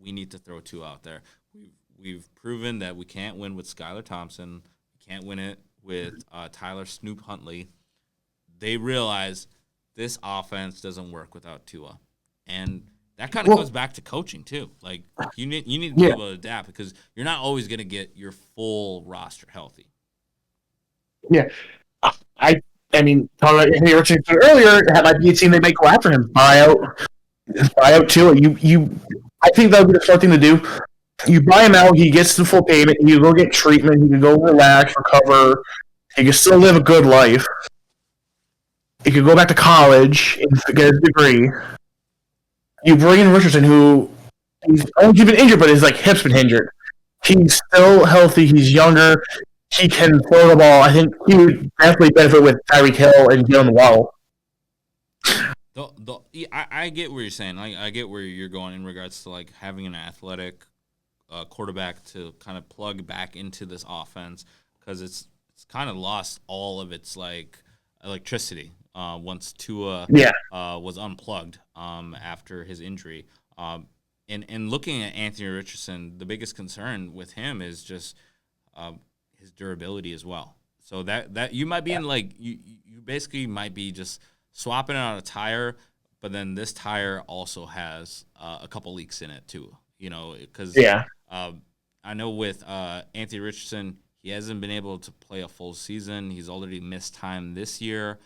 we need to throw Tua out there? We've proven that we can't win with Skylar Thompson. We can't win it with Tyler Snoop Huntley. They realize this offense doesn't work without Tua. And that kind of goes back to coaching too. You need to be able to adapt because you're not always going to get your full roster healthy. Yeah. I mean, talking about Anthony Richardson earlier, that might be a team they may go after him. Buy out Tua. I think that would be the smart thing to do. You buy him out, he gets the full payment, he can go get treatment, he can go relax, recover, he can still live a good life. He could go back to college and get his degree. You bring in Richardson, who he's only been injured, but his like hip's been injured. He's still healthy. He's younger. He can throw the ball. I think he would definitely benefit with Tyreek Hill and Jalen Waddle. I get what you're saying. I get where you're going in regards to like having an athletic quarterback to kind of plug back into this offense because it's kind of lost all of its like electricity once Tua was unplugged after his injury. And looking at Anthony Richardson, the biggest concern with him is just his durability as well. So that you might be in like you basically might be just swapping out a tire, but then this tire also has a couple leaks in it too. You know, because I know with Anthony Richardson, he hasn't been able to play a full season. He's already missed time this year.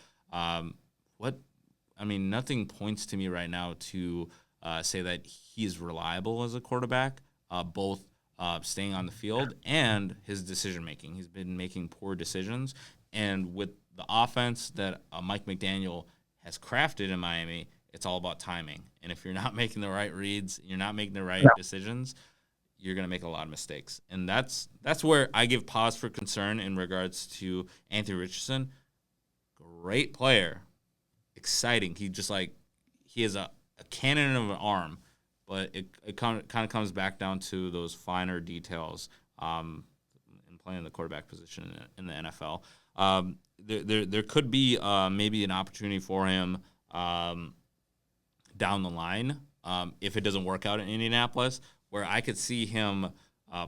Nothing points to me right now to say that he's reliable as a quarterback, both staying on the field and his decision making. He's been making poor decisions, and with the offense that Mike McDaniel has crafted in Miami, it's all about timing. And if you're not making the right reads, you're not making the right decisions, you're going to make a lot of mistakes. And that's where I give pause for concern in regards to Anthony Richardson. Great player, exciting. He has a cannon of an arm, but it kind of comes back down to those finer details in playing the quarterback position in the NFL. There could be maybe an opportunity for him down the line if it doesn't work out in Indianapolis, where I could see him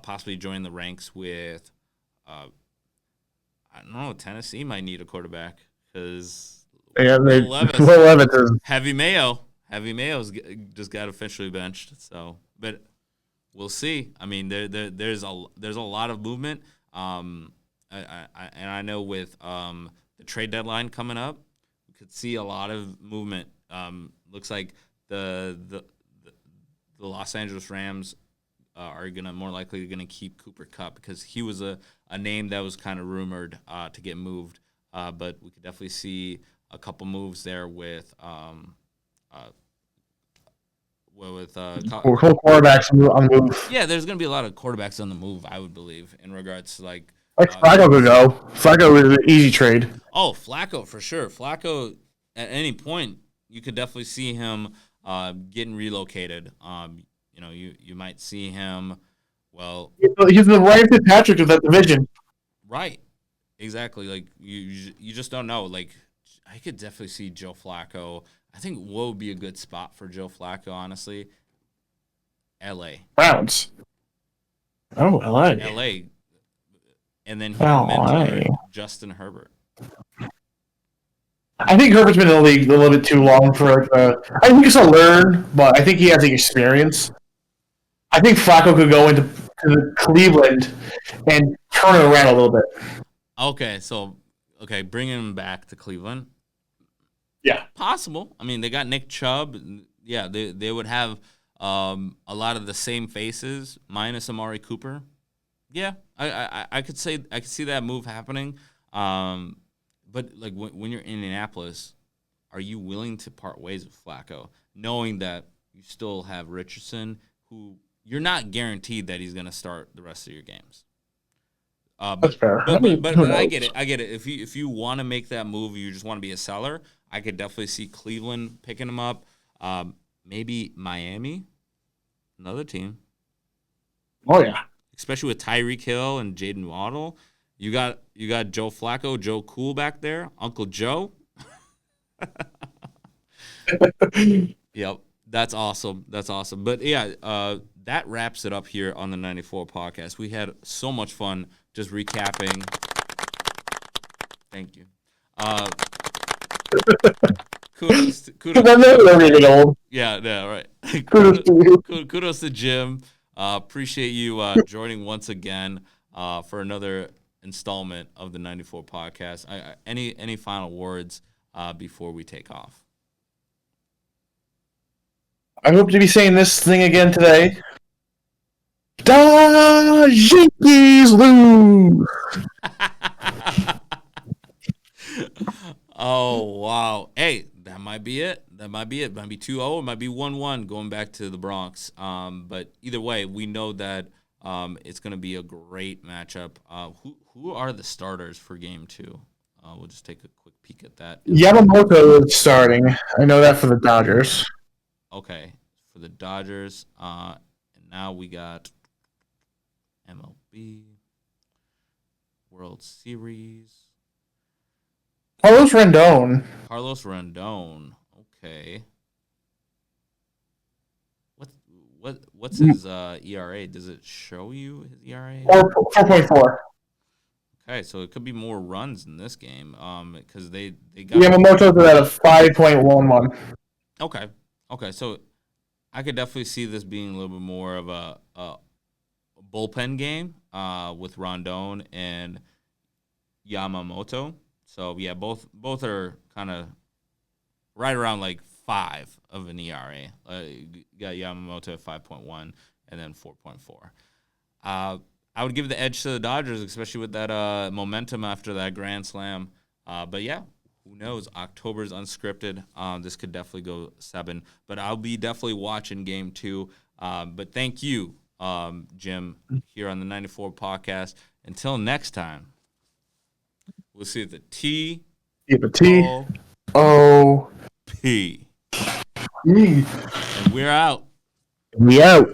possibly join the ranks with, I don't know, Tennessee might need a quarterback because Will Levis is Heavy Mayo's just got officially benched. So, but we'll see. I mean, there's a lot of movement. I know with the trade deadline coming up, we could see a lot of movement. Looks like the Los Angeles Rams are more likely gonna keep Cooper Kupp because he was a name that was kind of rumored to get moved. But we could definitely see a couple moves there with quarterbacks on the move. Yeah, there's gonna be a lot of quarterbacks on the move. I would believe in regards to like Flacco could go. Flacco is an easy trade. Oh, Flacco for sure. Flacco at any point you could definitely see him getting relocated. You might see him. Well, he's the Ryan Fitzpatrick of that division. Right. Exactly. Like you just don't know. Like I could definitely see Joe Flacco. I think what would be a good spot for Joe Flacco, honestly? L.A. Browns. Oh, L.A. L.A. And then he mentored Justin Herbert. I think Herbert's been in the league a little bit too long for I think he's to learn, but I think he has the experience. I think Flacco could go into Cleveland and turn it around a little bit. Okay, bringing him back to Cleveland. Yeah. Possible. I mean, they got Nick Chubb. Yeah, they would have a lot of the same faces minus Amari Cooper. Yeah, I could see that move happening. But like when you're in Indianapolis, are you willing to part ways with Flacco, knowing that you still have Richardson, who you're not guaranteed that he's going to start the rest of your games? That's fair. But I get it. If you want to make that move, you just want to be a seller. I could definitely see Cleveland picking him up. Maybe Miami, another team. Oh yeah, especially with Tyreek Hill and Jaden Waddle. You got Joe Flacco, Joe Cool back there, Uncle Joe. Yep, that's awesome. But yeah, that wraps it up here on the 94 podcast. We had so much fun just recapping. Thank you. Kudos. Yeah, right. Kudos to Jim. Appreciate you joining once again for another installment of the 94 podcast. Any final words before we take off? I hope to be saying this thing again today. The Yankees lose. Oh wow! Hey, that might be it. That might be it. Might be 2-0. It might be 1-1 going back to the Bronx. But either way, we know that it's going to be a great matchup. Who are the starters for Game 2? We'll just take a quick peek at that. Yamamoto is starting. I know that for the Dodgers. Okay, for the Dodgers. And now we got MLB World Series. Carlos Rendon. Carlos Rendon. Okay. What's his ERA? Does it show you his ERA? 4.4. Okay, so it could be more runs in this game. Because they got Yamamoto's at a 5.11. Okay, so I could definitely see this being a little bit more of a bullpen game. With Rondon and Yamamoto. So yeah, both are kind of right around like 5 of an ERA. You got Yamamoto at 5.1 and then 4.4. I would give the edge to the Dodgers, especially with that momentum after that grand slam. But yeah, who knows? October's unscripted. This could definitely go 7. But I'll be definitely watching Game 2. But thank you, Jim, here on the 94 podcast. Until next time, we'll see the T. Yeah, but T. O. O. P. E. And we're out. We out.